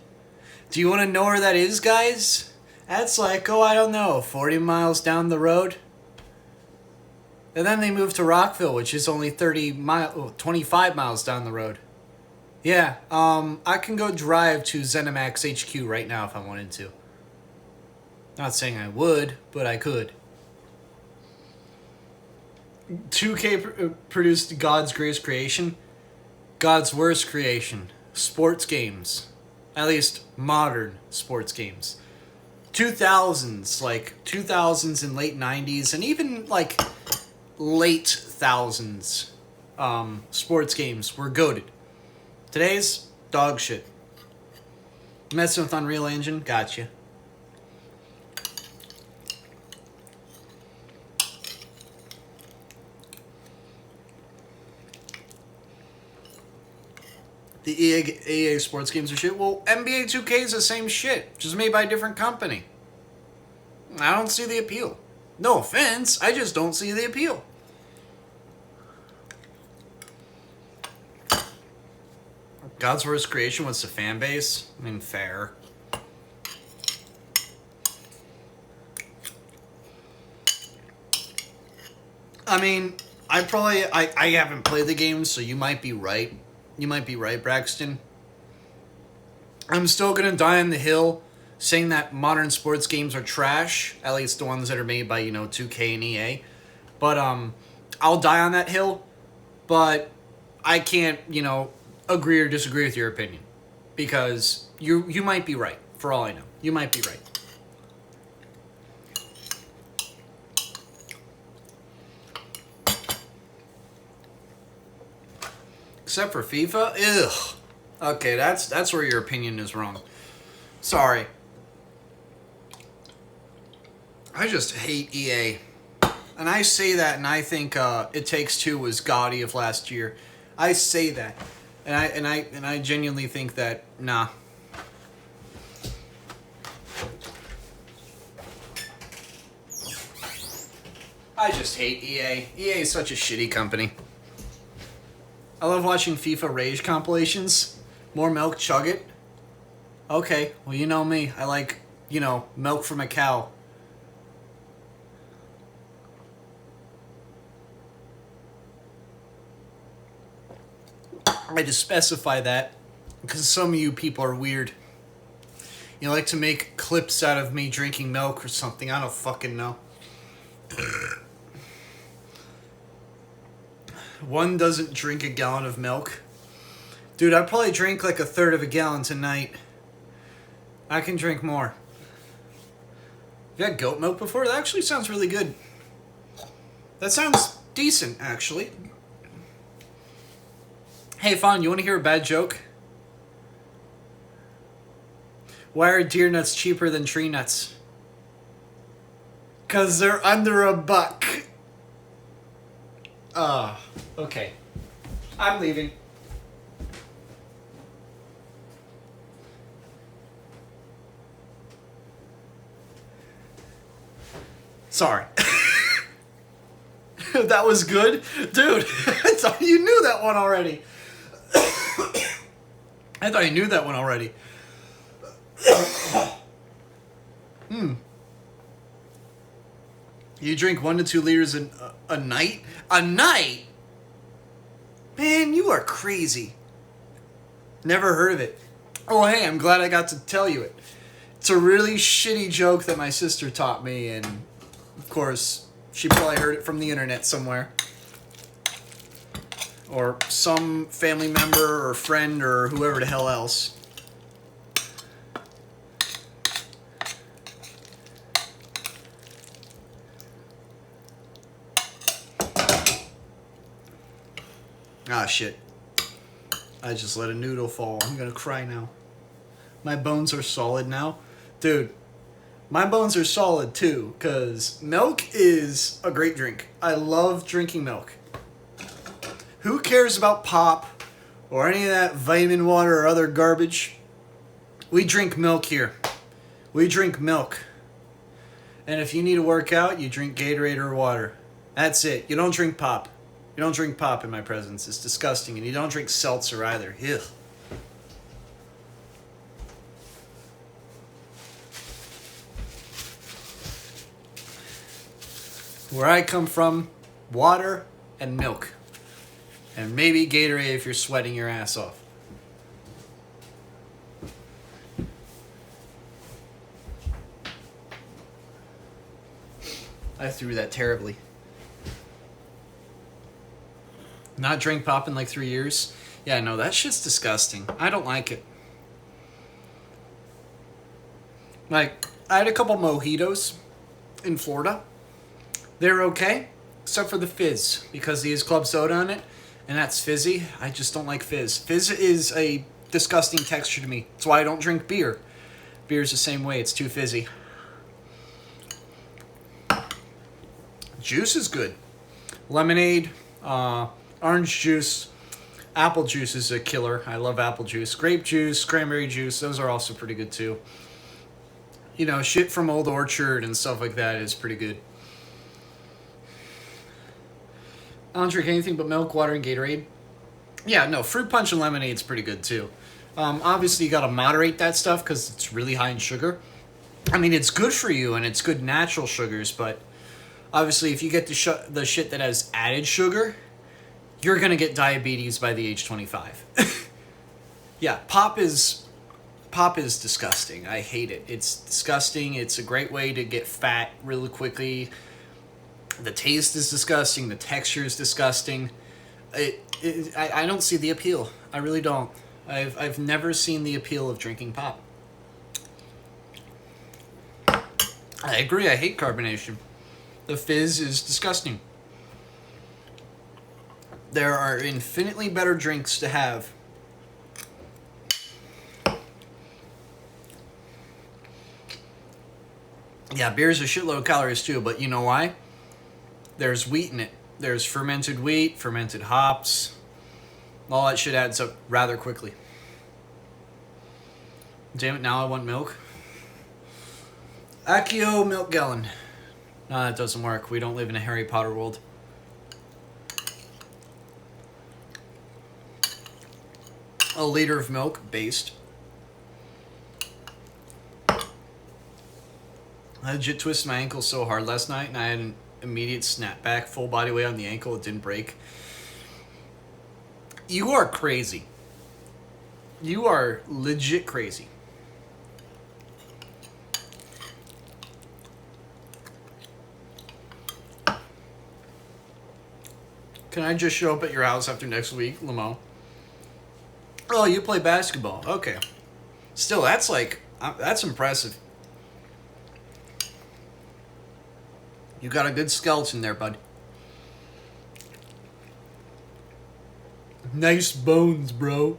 Do you want to know where that is, guys? That's like, oh, I don't know, 40 miles down the road. And then they moved to Rockville, which is only 25 miles down the road. Yeah, I can go drive to ZeniMax HQ right now if I wanted to. Not saying I would, but I could. 2K produced God's greatest creation. God's worst creation. Sports games. At least modern sports games. 2000s, like 2000s and late 90s, and even like late thousands sports games were goated. Today's dog shit. Messing with Unreal Engine, gotcha. The EA sports games are shit. Well, NBA 2K is the same shit, just made by a different company. I don't see the appeal. No offense, I just don't see the appeal. God's worst creation, what's the fan base? I mean, fair. I mean, I haven't played the game, so you might be right. You might be right, Braxton. I'm still gonna die on the hill saying that modern sports games are trash, at least the ones that are made by, you know, 2K and EA. But I'll die on that hill, but I can't, you know, agree or disagree with your opinion, because you might be right, for all I know. You might be right. Except for FIFA? Ugh. Okay, that's where your opinion is wrong. Sorry. I just hate EA. And I say that, and I think It Takes Two was gaudy of last year. I say that. And I genuinely think that, nah. I just hate EA. EA is such a shitty company. I love watching FIFA Rage compilations. More milk, chug it. Okay, well, you know me. I like, you know, milk from a cow. I just specify that because some of you people are weird. You like to make clips out of me drinking milk or something. I don't fucking know. One doesn't drink a gallon of milk. Dude, I probably drink like a third of a gallon tonight. I can drink more. You had goat milk before? That actually sounds really good. That sounds decent, actually. Hey, Fawn, you want to hear a bad joke? Why are deer nuts cheaper than tree nuts? 'Cause they're under $1. Okay. I'm leaving. Sorry. That was good? Dude, I thought you knew that one already. I thought you knew that one already. You drink 1 to 2 liters a night? A night? Man, you are crazy. Never heard of it. Oh, hey, I'm glad I got to tell you it. It's a really shitty joke that my sister taught me, and of course, she probably heard it from the internet somewhere. Or some family member or friend or whoever the hell else. Ah, shit. I just let a noodle fall. I'm gonna cry now. My bones are solid now. Dude, my bones are solid too, because milk is a great drink. I love drinking milk. Who cares about pop or any of that vitamin water or other garbage? We drink milk here. We drink milk. And if you need to work out, you drink Gatorade or water. That's it. You don't drink pop. You don't drink pop in my presence. It's disgusting. And you don't drink seltzer either. Ugh. Where I come from, water and milk. And maybe Gatorade if you're sweating your ass off. I threw that terribly. Not drink pop in like 3 years? Yeah, no, that shit's disgusting. I don't like it. Like, I had a couple mojitos in Florida. They're okay, except for the fizz, because they use club soda on it, and that's fizzy. I just don't like fizz. Fizz is a disgusting texture to me. That's why I don't drink beer. Beer's the same way. It's too fizzy. Juice is good. Lemonade, orange juice, apple juice is a killer. I love apple juice. Grape juice, cranberry juice, those are also pretty good too. You know, shit from Old Orchard and stuff like that is pretty good. I don't drink anything but milk, water, and Gatorade. Yeah, no, fruit punch and lemonade's pretty good too. Obviously, you gotta moderate that stuff because it's really high in sugar. I mean, it's good for you and it's good natural sugars, but obviously, if you get the shit that has added sugar, you're gonna get diabetes by the age 25. Yeah, pop is disgusting. I hate it. It's disgusting. It's a great way to get fat really quickly. The taste is disgusting. The texture is disgusting. I don't see the appeal. I really don't. I've never seen the appeal of drinking pop. I agree. I hate carbonation. The fizz is disgusting. There are infinitely better drinks to have. Yeah, beer's a shitload of calories too, but you know why? There's wheat in it. There's fermented wheat, fermented hops. All that shit adds up rather quickly. Damn it, now I want milk. Accio milk gallon. No, that doesn't work. We don't live in a Harry Potter world. A liter of milk, based. I legit twisted my ankle so hard last night, and I had an immediate snapback, full body weight on the ankle. It didn't break. You are crazy. You are legit crazy. Can I just show up at your house after next week, lmao? Oh, you play basketball. Okay. Still, that's like, that's impressive. You got a good skeleton there, bud. Nice bones, bro.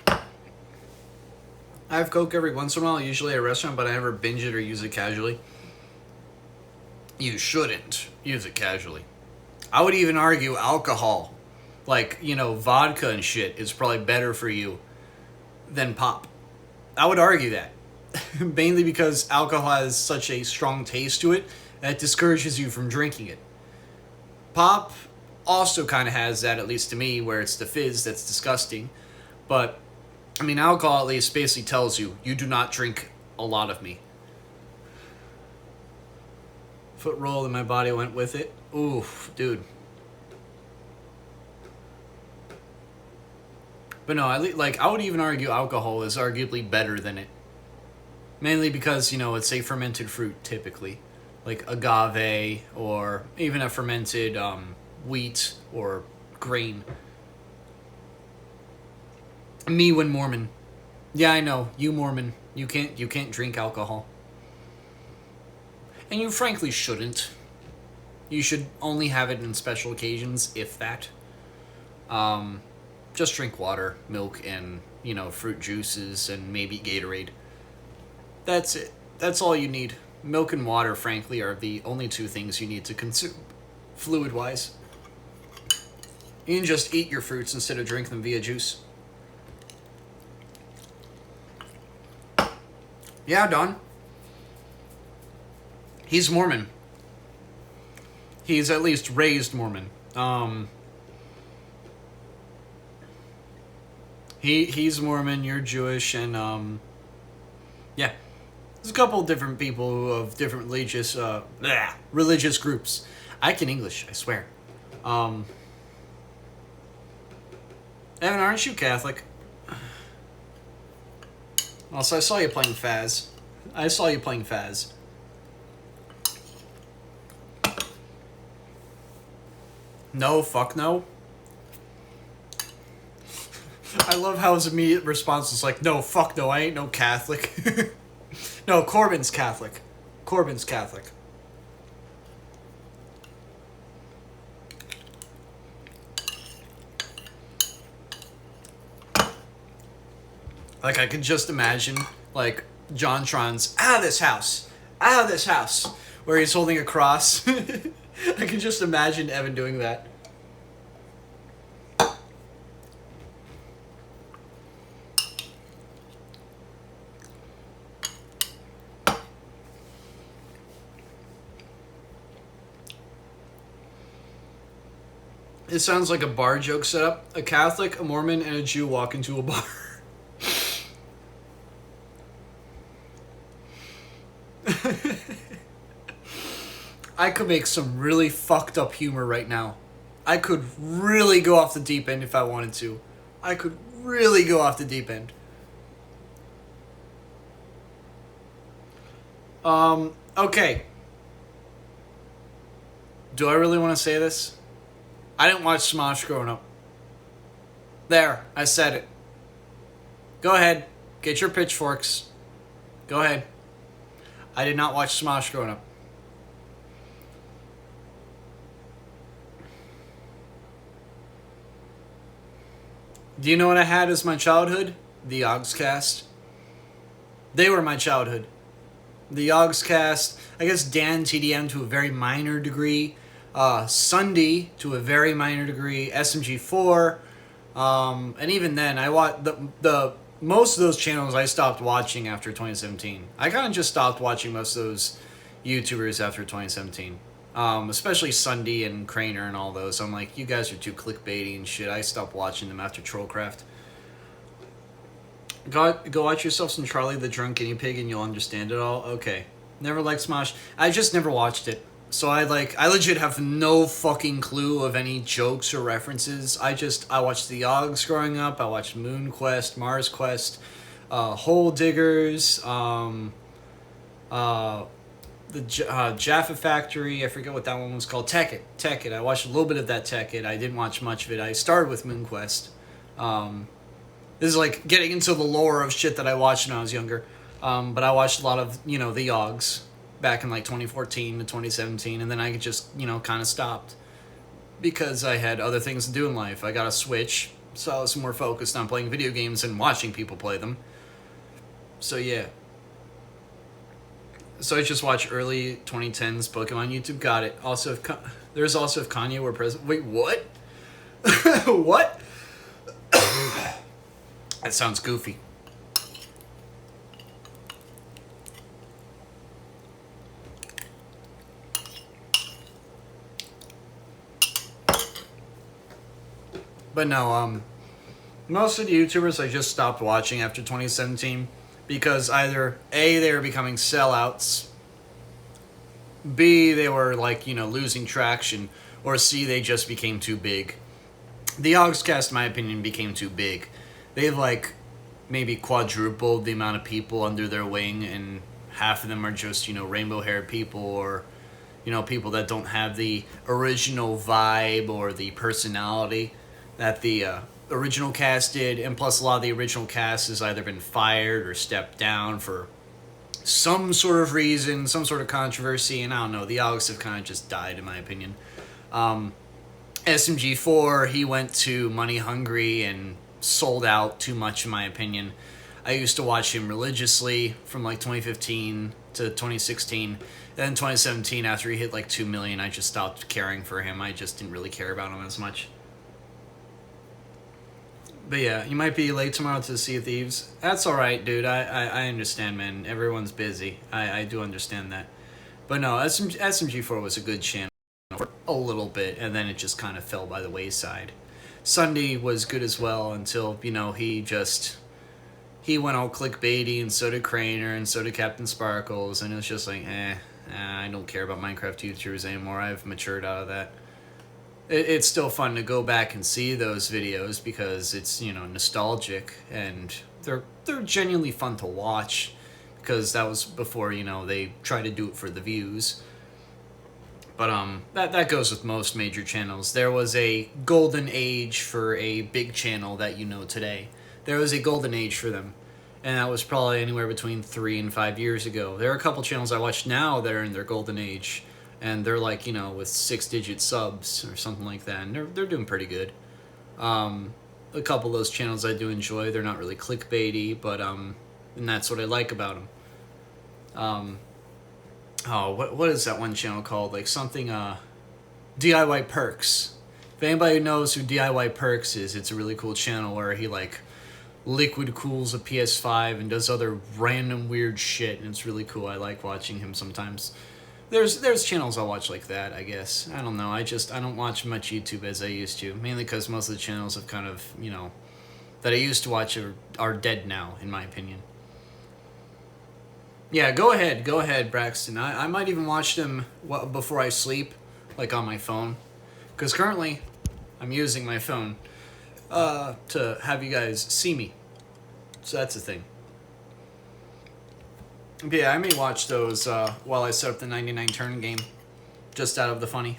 I have Coke every once in a while, usually at a restaurant, but I never binge it or use it casually. You shouldn't use it casually. I would even argue alcohol, like, you know, vodka and shit, is probably better for you than pop. I would argue that. Mainly because alcohol has such a strong taste to it that discourages you from drinking it. Pop also kind of has that, at least to me, where it's the fizz that's disgusting. But, I mean, alcohol at least basically tells you, you do not drink a lot of me. Foot roll and my body went with it. Oof, dude. But no, I would even argue alcohol is arguably better than it. Mainly because, you know, it's a fermented fruit, typically. Like agave, or even a fermented wheat or grain. Me when Mormon. Yeah, I know, you Mormon. You can't drink alcohol. And you frankly shouldn't. You should only have it in special occasions, if that. Just drink water, milk, and, you know, fruit juices, and maybe Gatorade. That's it. That's all you need. Milk and water, frankly, are the only two things you need to consume, fluid-wise. You can just eat your fruits instead of drink them via juice. Yeah, Don. He's Mormon. He's at least raised Mormon. He's Mormon, you're Jewish, and yeah. There's a couple of different people of different religious groups. I can English, I swear. Evan, aren't you Catholic? Also, I saw you playing Faz. No, fuck no. I love how his immediate response is like, no, fuck no, I ain't no Catholic. No, Corbin's Catholic. Like, I could just imagine, like, JonTron's out of this house, where he's holding a cross. I can just imagine Evan doing that. It sounds like a bar joke setup. A Catholic, a Mormon, and a Jew walk into a bar. I could make some really fucked up humor right now. I could really go off the deep end if I wanted to. Okay. Do I really want to say this? I didn't watch Smosh growing up. There, I said it. Go ahead. Get your pitchforks. Go ahead. I did not watch Smosh growing up. Do you know what I had as my childhood? The Yogscast. They were my childhood. The Yogscast. I guess Dan TDM to a very minor degree. Sunday to a very minor degree. SMG4. And even then, I watched the most of those channels I stopped watching after 2017. I kind of just stopped watching most of those YouTubers after 2017. Especially Sunday and Craner and all those. I'm like, you guys are too clickbaity and shit. I stopped watching them after Trollcraft. Go watch yourself some Charlie the Drunk Guinea Pig and you'll understand it all. Okay. Never liked Smosh. I just never watched it. So I legit have no fucking clue of any jokes or references. I watched the Yogs growing up. I watched Moon Quest, Mars Quest, Hole Diggers, the Jaffa Factory. I forget what that one was called. Tekkit. I watched a little bit of that Tekkit. I didn't watch much of it. I started with Moon Quest. This is like getting into the lore of shit that I watched when I was younger. But I watched a lot of, the Yogs back in like 2014 to 2017, and then I just, kind of stopped because I had other things to do in life. I got a Switch, so I was more focused on playing video games and watching people play them. So yeah. So I just watched early 2010s Pokemon YouTube. Got it. Also, there's also if Kanye were president. Wait, what? What? That sounds goofy. But no, most of the YouTubers I just stopped watching after 2017 because either A, they were becoming sellouts, B, they were like, losing traction, or C, they just became too big. The Augscast, in my opinion, became too big. They've like maybe quadrupled the amount of people under their wing, and half of them are just, rainbow haired people, or people that don't have the original vibe or the personality that the original cast did. And plus, a lot of the original cast has either been fired or stepped down for some sort of reason, some sort of controversy, and I don't know, the Augs have kind of just died, in my opinion. SMG4, he went to Money Hungry and sold out too much, in my opinion. I used to watch him religiously from like 2015 to 2016. Then 2017, after he hit like 2 million, I just stopped caring for him. I just didn't really care about him as much. But yeah, you might be late tomorrow to Sea of Thieves. That's alright, dude. I understand, man. Everyone's busy. I do understand that. But no, SMG4 was a good channel for a little bit, and then it just kind of fell by the wayside. Sunday was good as well until, he went all clickbaity, and so did Craner, and so did Captain Sparkles, and it was just like, I don't care about Minecraft YouTubers anymore. I've matured out of that. It's still fun to go back and see those videos because it's, nostalgic, and they're genuinely fun to watch because that was before, they tried to do it for the views. But that goes with most major channels. There was a golden age for a big channel that today. There was a golden age for them. And that was probably anywhere between 3 and 5 years ago. There are a couple channels I watch now that are in their golden age. And they're like, with 6-digit subs or something like that. And they're doing pretty good. A couple of those channels I do enjoy. They're not really clickbaity, but and that's what I like about them. What is that one channel called? Like something, DIY Perks. If anybody knows who DIY Perks is, it's a really cool channel where he like liquid cools a PS5 and does other random weird shit, and it's really cool. I like watching him sometimes. There's channels I watch like that, I guess. I don't know. I don't watch much YouTube as I used to, mainly because most of the channels have kind of, that I used to watch are dead now, in my opinion. Yeah, go ahead, Braxton. I might even watch them before I sleep, like on my phone. Because currently, I'm using my phone to have you guys see me. So that's the thing. But yeah, I may watch those while I set up the 99 turn game, just out of the funny.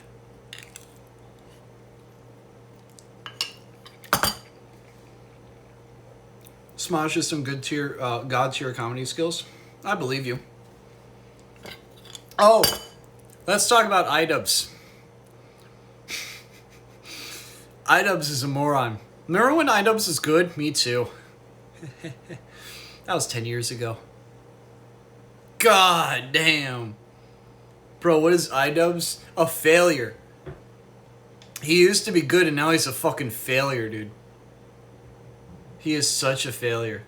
Smosh is some good tier, god tier comedy skills. I believe you. Oh, let's talk about iDubbbz. iDubbbz is a moron. Remember when iDubbbz was good? Me too. That was 10 years ago. God damn. Bro, what is iDubbbz? A failure. He used to be good and now he's a fucking failure, dude. He is such a failure.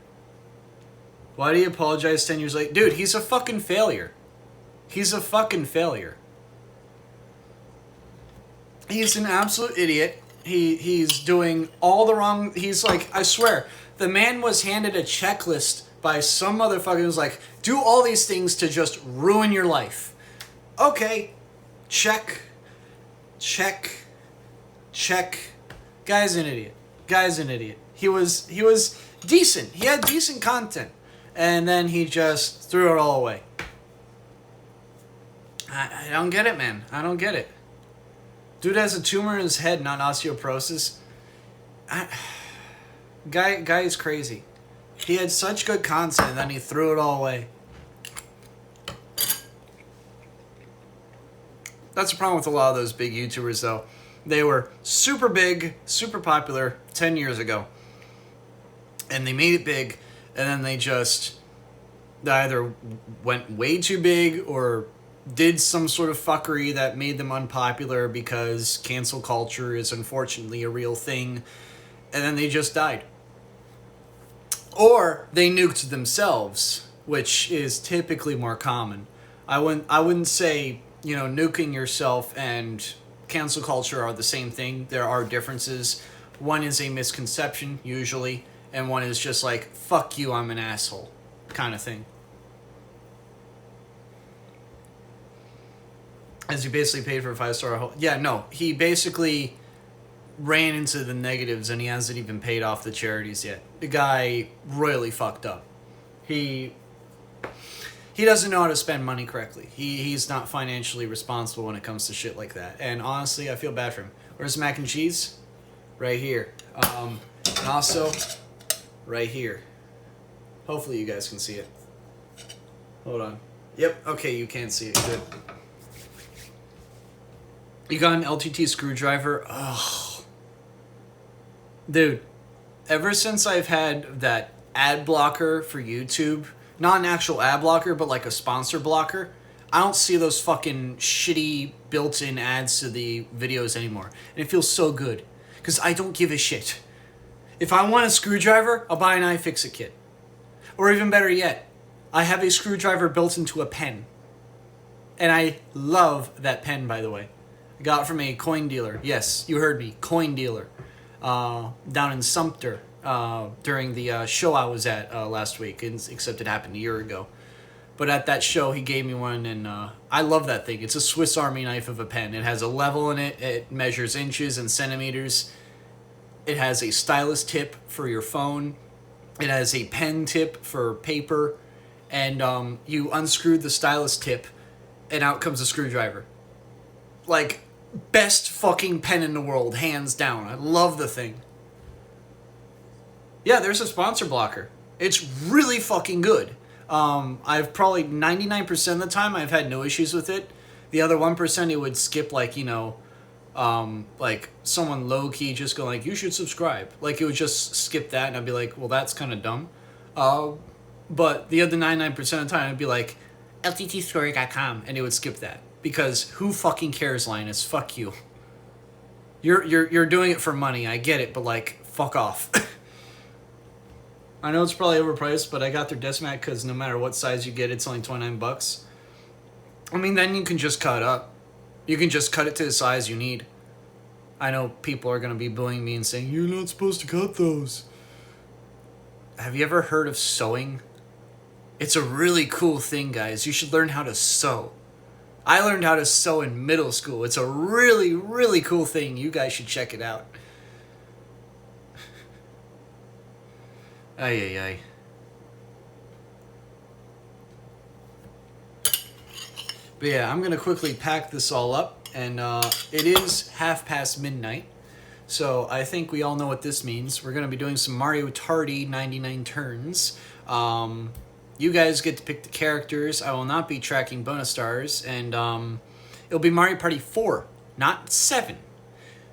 Why do you apologize 10 years late? Dude, he's a fucking failure. He's a fucking failure. He's an absolute idiot. He's doing all the wrong... He's like, I swear, the man was handed a checklist by some motherfucker who was like, do all these things to just ruin your life. Okay. Check. Check. Check. Guy's an idiot. Guy's an idiot. He was decent. He had decent content. And then he just threw it all away. I don't get it, man. I don't get it. Dude has a tumor in his head, not osteoporosis. Guy is crazy. He had such good content, and then he threw it all away. That's the problem with a lot of those big YouTubers, though. They were super big, super popular 10 years ago. And they made it big, and then they either went way too big or did some sort of fuckery that made them unpopular because cancel culture is unfortunately a real thing, and then they just died. Or they nuked themselves, which is typically more common. I wouldn't say, nuking yourself and cancel culture are the same thing. There are differences, One is a misconception, usually, and one is just like, fuck you, I'm an asshole, kind of thing. As he basically paid for a 5-star... Yeah, no, he basically ran into the negatives and he hasn't even paid off the charities yet. The guy royally fucked up. He doesn't know how to spend money correctly. He's not financially responsible when it comes to shit like that. And honestly, I feel bad for him. Where's the mac and cheese? Right here. And also, right here. Hopefully you guys can see it. Hold on. Yep, okay, you can see it. Good. You got an LTT screwdriver? Ugh. Dude, ever since I've had that ad blocker for YouTube, not an actual ad blocker, but like a sponsor blocker, I don't see those fucking shitty built-in ads to the videos anymore. And it feels so good, because I don't give a shit. If I want a screwdriver, I'll buy an iFixit kit. Or even better yet, I have a screwdriver built into a pen. And I love that pen, by the way. I got it from a coin dealer. Yes, you heard me, coin dealer. Down in Sumter during the show I was at last week, except it happened a year ago. But at that show, he gave me one, and I love that thing. It's a Swiss Army knife of a pen. It has a level in it. It measures inches and centimeters. It has a stylus tip for your phone. It has a pen tip for paper. And you unscrew the stylus tip, and out comes a screwdriver. Like, best fucking pen in the world, hands down. I love the thing. Yeah, there's a sponsor blocker. It's really fucking good. I've probably 99% of the time I've had no issues with it. The other 1% it would skip, like, you know, like someone low-key just go like, you should subscribe. Like, it would just skip that, and I'd be like, well, that's kind of dumb. But the other 99% of the time I'd be like, lttstory.com, and it would skip that. Because who fucking cares, Linus? Fuck you. You're doing it for money, I get it, but like, fuck off. I know it's probably overpriced, but I got their desk mat because no matter what size you get, it's only $29. I mean, then you can just cut up. You can just cut it to the size you need. I know people are going to be bullying me and saying, you're not supposed to cut those. Have you ever heard of sewing? It's a really cool thing, guys. You should learn how to sew. I learned how to sew in middle school. It's a really, really cool thing. You guys should check it out. Ay, ay, ay. But yeah, I'm going to quickly pack this all up. And it is midnight. So I think we all know what this means. We're going to be doing some Mario Tardy 99 turns. You guys get to pick the characters. I will not be tracking bonus stars. And it'll be Mario Party 4, not 7.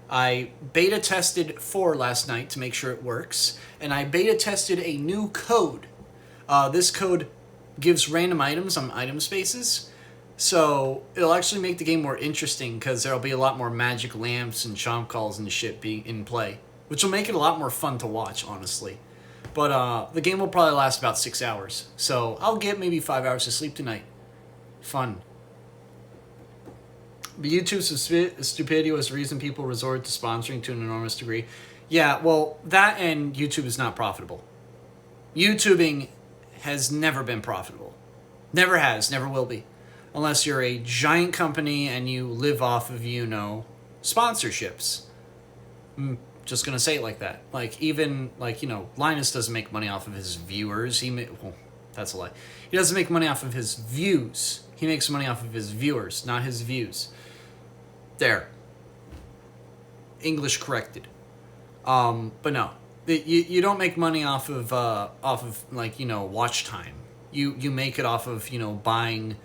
I beta tested 4 last night to make sure it works. And I beta tested a new code. This code gives random items on item spaces. So it'll actually make the game more interesting because there'll be a lot more magic lamps and chomp calls and shit being in play. Which will make it a lot more fun to watch, honestly. But the game will probably last about 6 hours. So I'll get maybe 5 hours of sleep tonight. Fun. But YouTube's stupidity was the reason people resort to sponsoring to an enormous degree. Yeah, well, that and YouTube is not profitable. YouTubing has never been profitable. Never has, never will be. Unless you're a giant company and you live off of, you know, sponsorships. I'm just gonna say it like that. Like, even, like, you know, Linus doesn't make money off of his viewers. Well, that's a lie. He doesn't make money off of his views. He makes money off of his viewers, not his views. There. English corrected. But no. You don't make money off of like, you know, watch time. You make it off of, you know, buy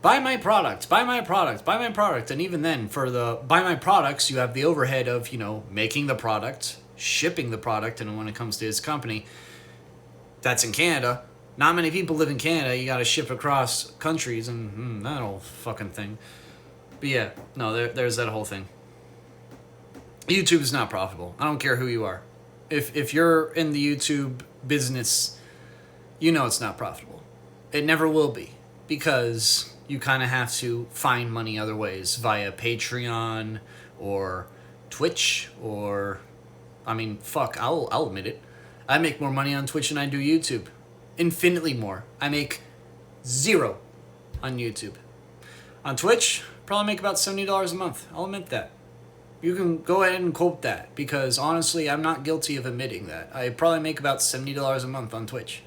my product, buy my product, buy my product. And even then, for the buy my products, you have the overhead of, you know, making the product, shipping the product. And when it comes to his company, that's in Canada. Not many people live in Canada. You got to ship across countries and that whole fucking thing. But yeah, no, there's that whole thing. YouTube is not profitable. I don't care who you are. If you're in the YouTube business, you know it's not profitable. It never will be. Because you kind of have to find money other ways via Patreon or Twitch or I mean, fuck, I'll admit it. I make more money on Twitch than I do YouTube. Infinitely more. I make 0 on YouTube. On Twitch, probably make about $70 a month. I'll admit that. You can go ahead and quote that, because honestly, I'm not guilty of admitting that. I probably make about $70 a month on Twitch.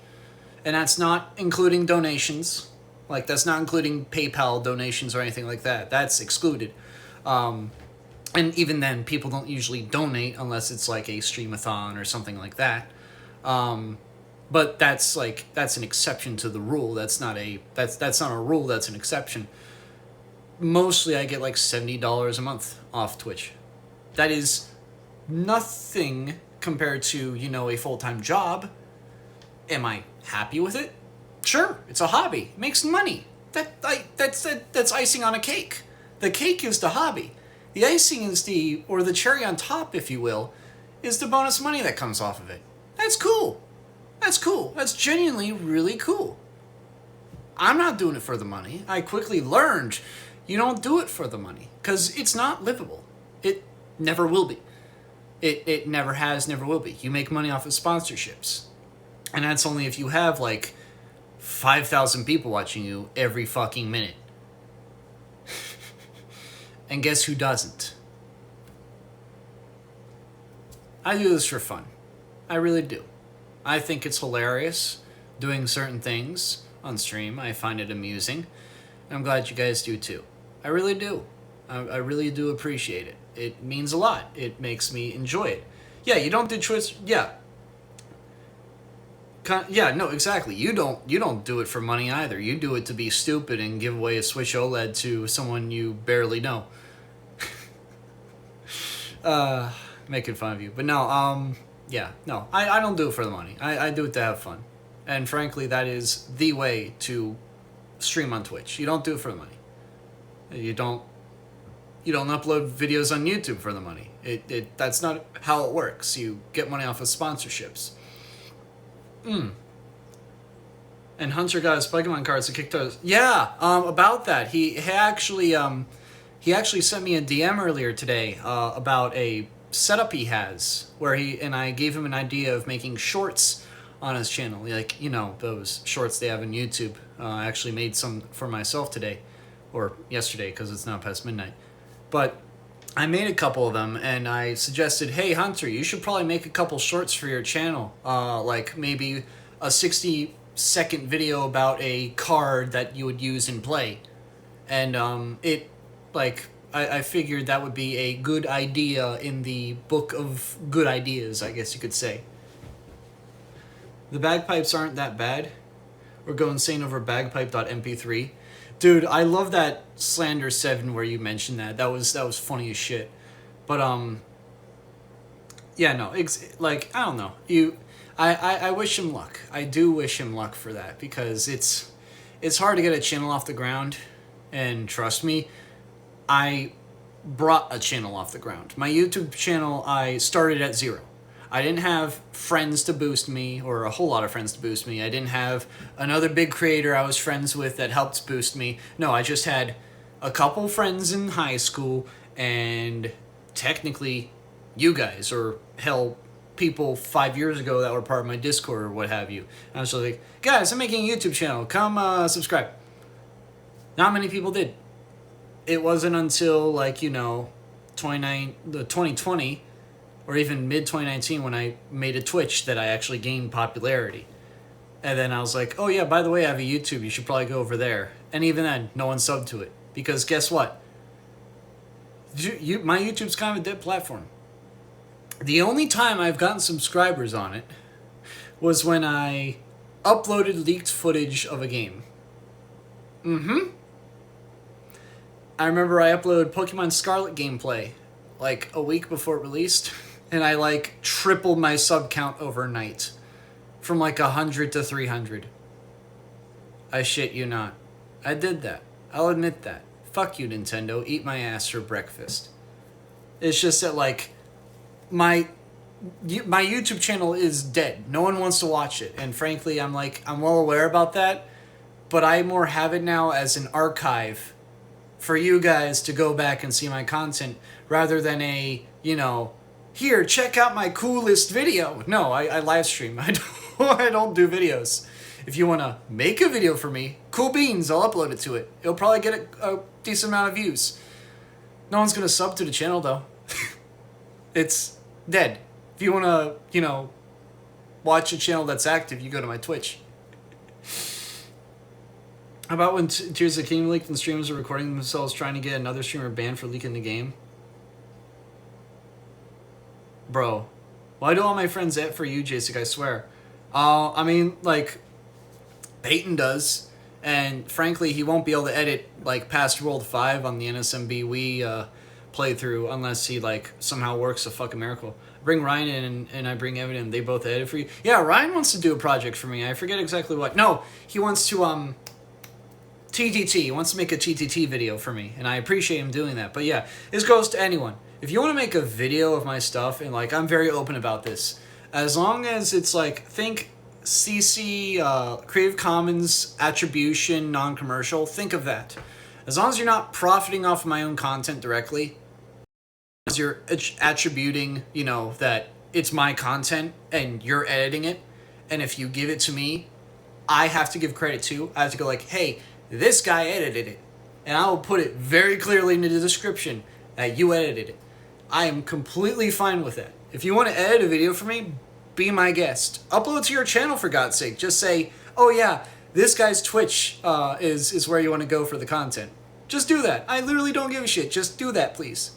And that's not including donations. Like, that's not including PayPal donations or anything like that. That's excluded. And even then, people don't usually donate unless it's like a streamathon or something like that. But that's an exception to the rule. That's not a rule, that's an exception. Mostly I get like $70 a month off Twitch. That is nothing compared to, a full-time job. Am I happy with it? Sure, it's a hobby. It makes money. That's icing on a cake. The cake is the hobby. The icing is the cherry on top, if you will, is the bonus money that comes off of it. That's cool. That's cool. That's genuinely really cool. I'm not doing it for the money. I quickly learned you don't do it for the money, because it's not livable. It never will be. It never has, never will be. You make money off of sponsorships. And that's only if you have, 5,000 people watching you every fucking minute. And guess who doesn't? I do this for fun. I really do. I think it's hilarious doing certain things on stream. I find it amusing. And I'm glad you guys do too. I really do. I really do appreciate it. It means a lot. It makes me enjoy it. Yeah, you don't do Twitch. Yeah. Yeah, no, exactly. You don't do it for money either. You do it to be stupid and give away a Switch OLED to someone you barely know. Making fun of you. But no, yeah, no. I don't do it for the money. I do it to have fun. And frankly, that is the way to stream on Twitch. You don't do it for the money. You don't upload videos on YouTube for the money. That's not how it works. You get money off of sponsorships. And Hunter got his Pokemon cards to Kickstarter. Yeah, about that. He actually sent me a DM earlier today about a setup he has where I gave him an idea of making shorts on his channel, those shorts they have on YouTube. I actually made some for myself today, or yesterday, because it's now past midnight. But I made a couple of them, and I suggested, hey, Hunter, you should probably make a couple shorts for your channel. Maybe a 60-second video about a card that you would use in play. And I figured that would be a good idea in the book of good ideas, I guess you could say. The bagpipes aren't that bad. Or go insane over bagpipe.mp3. Dude, I love that Slander 7 where you mentioned that. That was funny as shit. But yeah, no, I don't know. I wish him luck. I do wish him luck for that, because it's hard to get a channel off the ground, and trust me, I brought a channel off the ground. My YouTube channel, I started at 0. I didn't have friends to boost me, or a whole lot of friends to boost me. I didn't have another big creator I was friends with that helped boost me. No, I just had a couple friends in high school, and technically you guys, or hell, people 5 years ago that were part of my Discord or what have you. And I was just like, guys, I'm making a YouTube channel. Come subscribe. Not many people did. It wasn't until 2020 or even mid-2019 when I made a Twitch that I actually gained popularity. And then I was like, oh yeah, by the way, I have a YouTube. You should probably go over there. And even then, no one subbed to it. Because guess what? My YouTube's kind of a dead platform. The only time I've gotten subscribers on it was when I uploaded leaked footage of a game. I remember I uploaded Pokemon Scarlet gameplay a week before it released, and I tripled my sub count overnight from 100 to 300. I shit you not. I did that. I'll admit that. Fuck you, Nintendo. Eat my ass for breakfast. It's just that my YouTube channel is dead. No one wants to watch it, and frankly, I'm well aware about that, but I more have it now as an archive for you guys to go back and see my content, rather than a, here, check out my coolest video. No, I live stream. I don't do videos. If you want to make a video for me, cool beans, I'll upload it to it. It'll probably get a decent amount of views. No one's going to sub to the channel, though. It's dead. If you want to, you know, watch a channel that's active, you go to my Twitch. How about when Tears of the Kingdom leaked and streamers are recording themselves trying to get another streamer banned for leaking the game? Bro, why do all my friends edit for you, Jasik? I swear. I mean, like, Peyton does, and frankly, he won't be able to edit, like, past World 5 on the NSMB Wii playthrough unless he, like, somehow works a fucking miracle. I bring Ryan in, and I bring Evan in, they both edit for you. Yeah, Ryan wants to do a project for me. I forget exactly what. No, he wants to, TTT. He wants to make a TTT video for me, and I appreciate him doing that. But yeah, this goes to anyone. If you want to make a video of my stuff, and like, I'm very open about this, as long as it's like, think CC, Creative Commons, attribution, non-commercial, think of that. As long as you're not profiting off of my own content directly, as you're attributing, you know, that it's my content and you're editing it, and if you give it to me, I have to give credit to. I have to go like, hey, this guy edited it, and I will put it very clearly in the description that you edited it. I am completely fine with that. If you want to edit a video for me, be my guest. Upload it to your channel, for God's sake. Just say, oh yeah, this guy's Twitch is where you want to go for the content. Just do that. I literally don't give a shit. Just do that, please.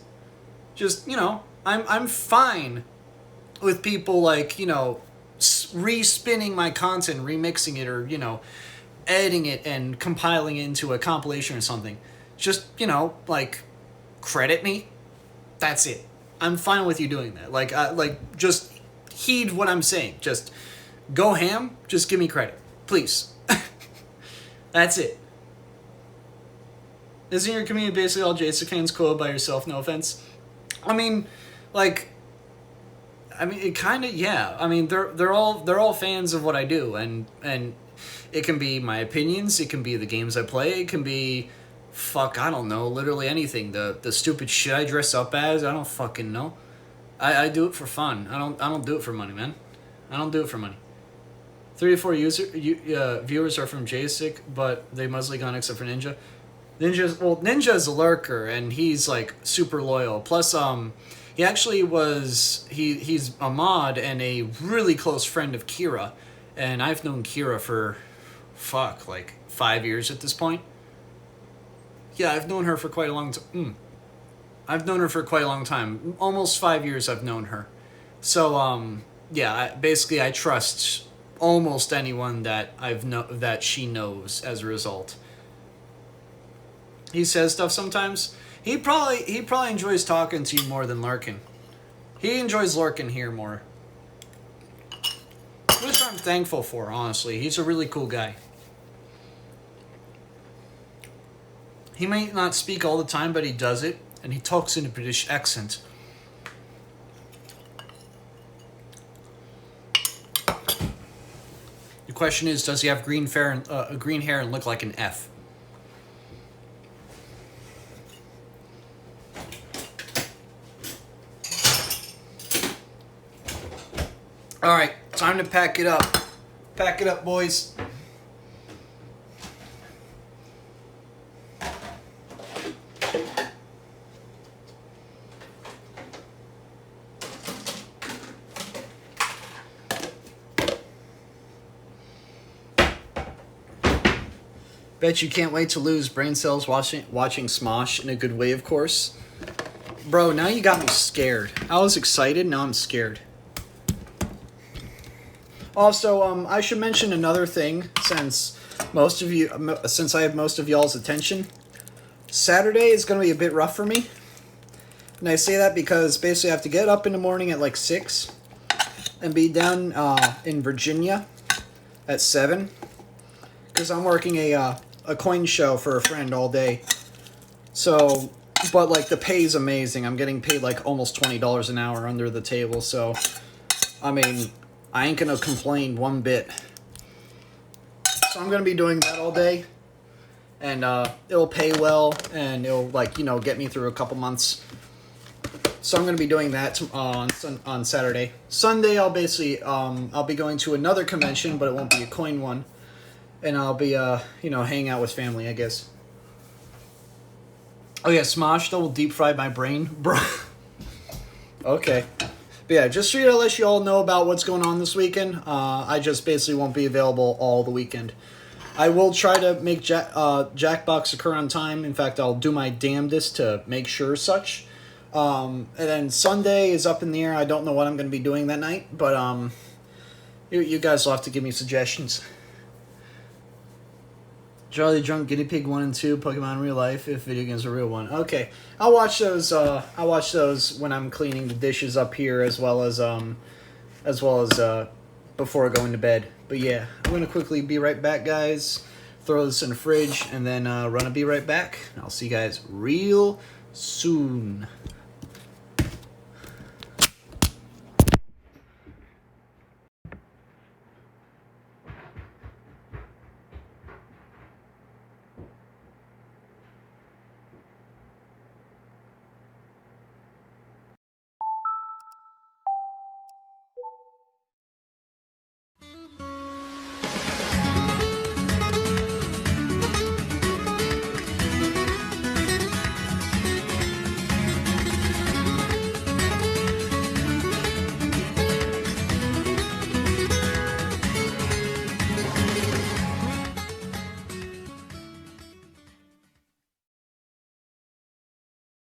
Just, you know, I'm fine with people, like, you know, re-spinning my content, remixing it, or, you know, editing it and compiling it into a compilation or something. Just, you know, like, credit me. That's it. I'm fine with you doing that. Like, just heed what I'm saying. Just go ham. Just give me credit, please. That's it. Isn't your community basically all Jason fans code by yourself? No offense. I mean, like, it kind of, yeah. I mean, they're all fans of what I do, and it can be my opinions, it can be the games I play, it can be, fuck, I don't know, literally anything. The stupid shit I dress up as, I don't fucking know. I do it for fun. I don't do it for money, man. I don't do it for money. 3 to 4 viewers are from JSIC, but they mostly gone except for Ninja. Ninja's a lurker, and he's like super loyal. Plus, he actually was he's a mod and a really close friend of Kira, and I've known Kira for like 5 years at this point. Yeah, I've known her for quite a long time. I've known her for quite a long time. Almost 5 years I've known her. So yeah, basically I trust almost anyone that that she knows as a result. He says stuff sometimes. He probably enjoys talking to you more than lurking. He enjoys lurking here more. Which I'm thankful for, honestly. He's a really cool guy. He may not speak all the time, but he does it, and he talks in a British accent. The question is, does he have green hair and look like an F? All right, time to pack it up. Pack it up, boys. Bet you can't wait to lose brain cells watching Smosh in a good way, of course. Bro, now you got me scared. I was excited, now I'm scared. Also, I should mention another thing, since I have most of y'all's attention. Saturday is going to be a bit rough for me. And I say that because basically I have to get up in the morning at like 6 and be down in Virginia at 7. Because I'm working a coin show for a friend all day. So, but like the pay is amazing. I'm getting paid like almost $20 an hour under the table. So, I mean, I ain't gonna complain one bit. So I'm gonna be doing that all day, and it'll pay well, and it'll, like, you know, get me through a couple months. So I'm going to be doing that on Saturday. Sunday, I'll basically I'll be going to another convention, but it won't be a coin one, and I'll be you know, hanging out with family, I guess. Oh yeah, Smosh though will deep fry my brain, bro. Okay. But yeah, just so to let you all know about what's going on this weekend, I just basically won't be available all the weekend. I will try to make Jackbox occur on time. In fact, I'll do my damnedest to make sure such. And then Sunday is up in the air. I don't know what I'm going to be doing that night, but you guys will have to give me suggestions. Charlie Drunk, Guinea Pig 1 and 2, Pokemon Real Life, if video games are real one. Okay, I'll watch those. I'll watch those when I'm cleaning the dishes up here, as well as before going to bed. But yeah, I'm gonna quickly be right back, guys. Throw this in the fridge and then run and be right back. I'll see you guys real soon.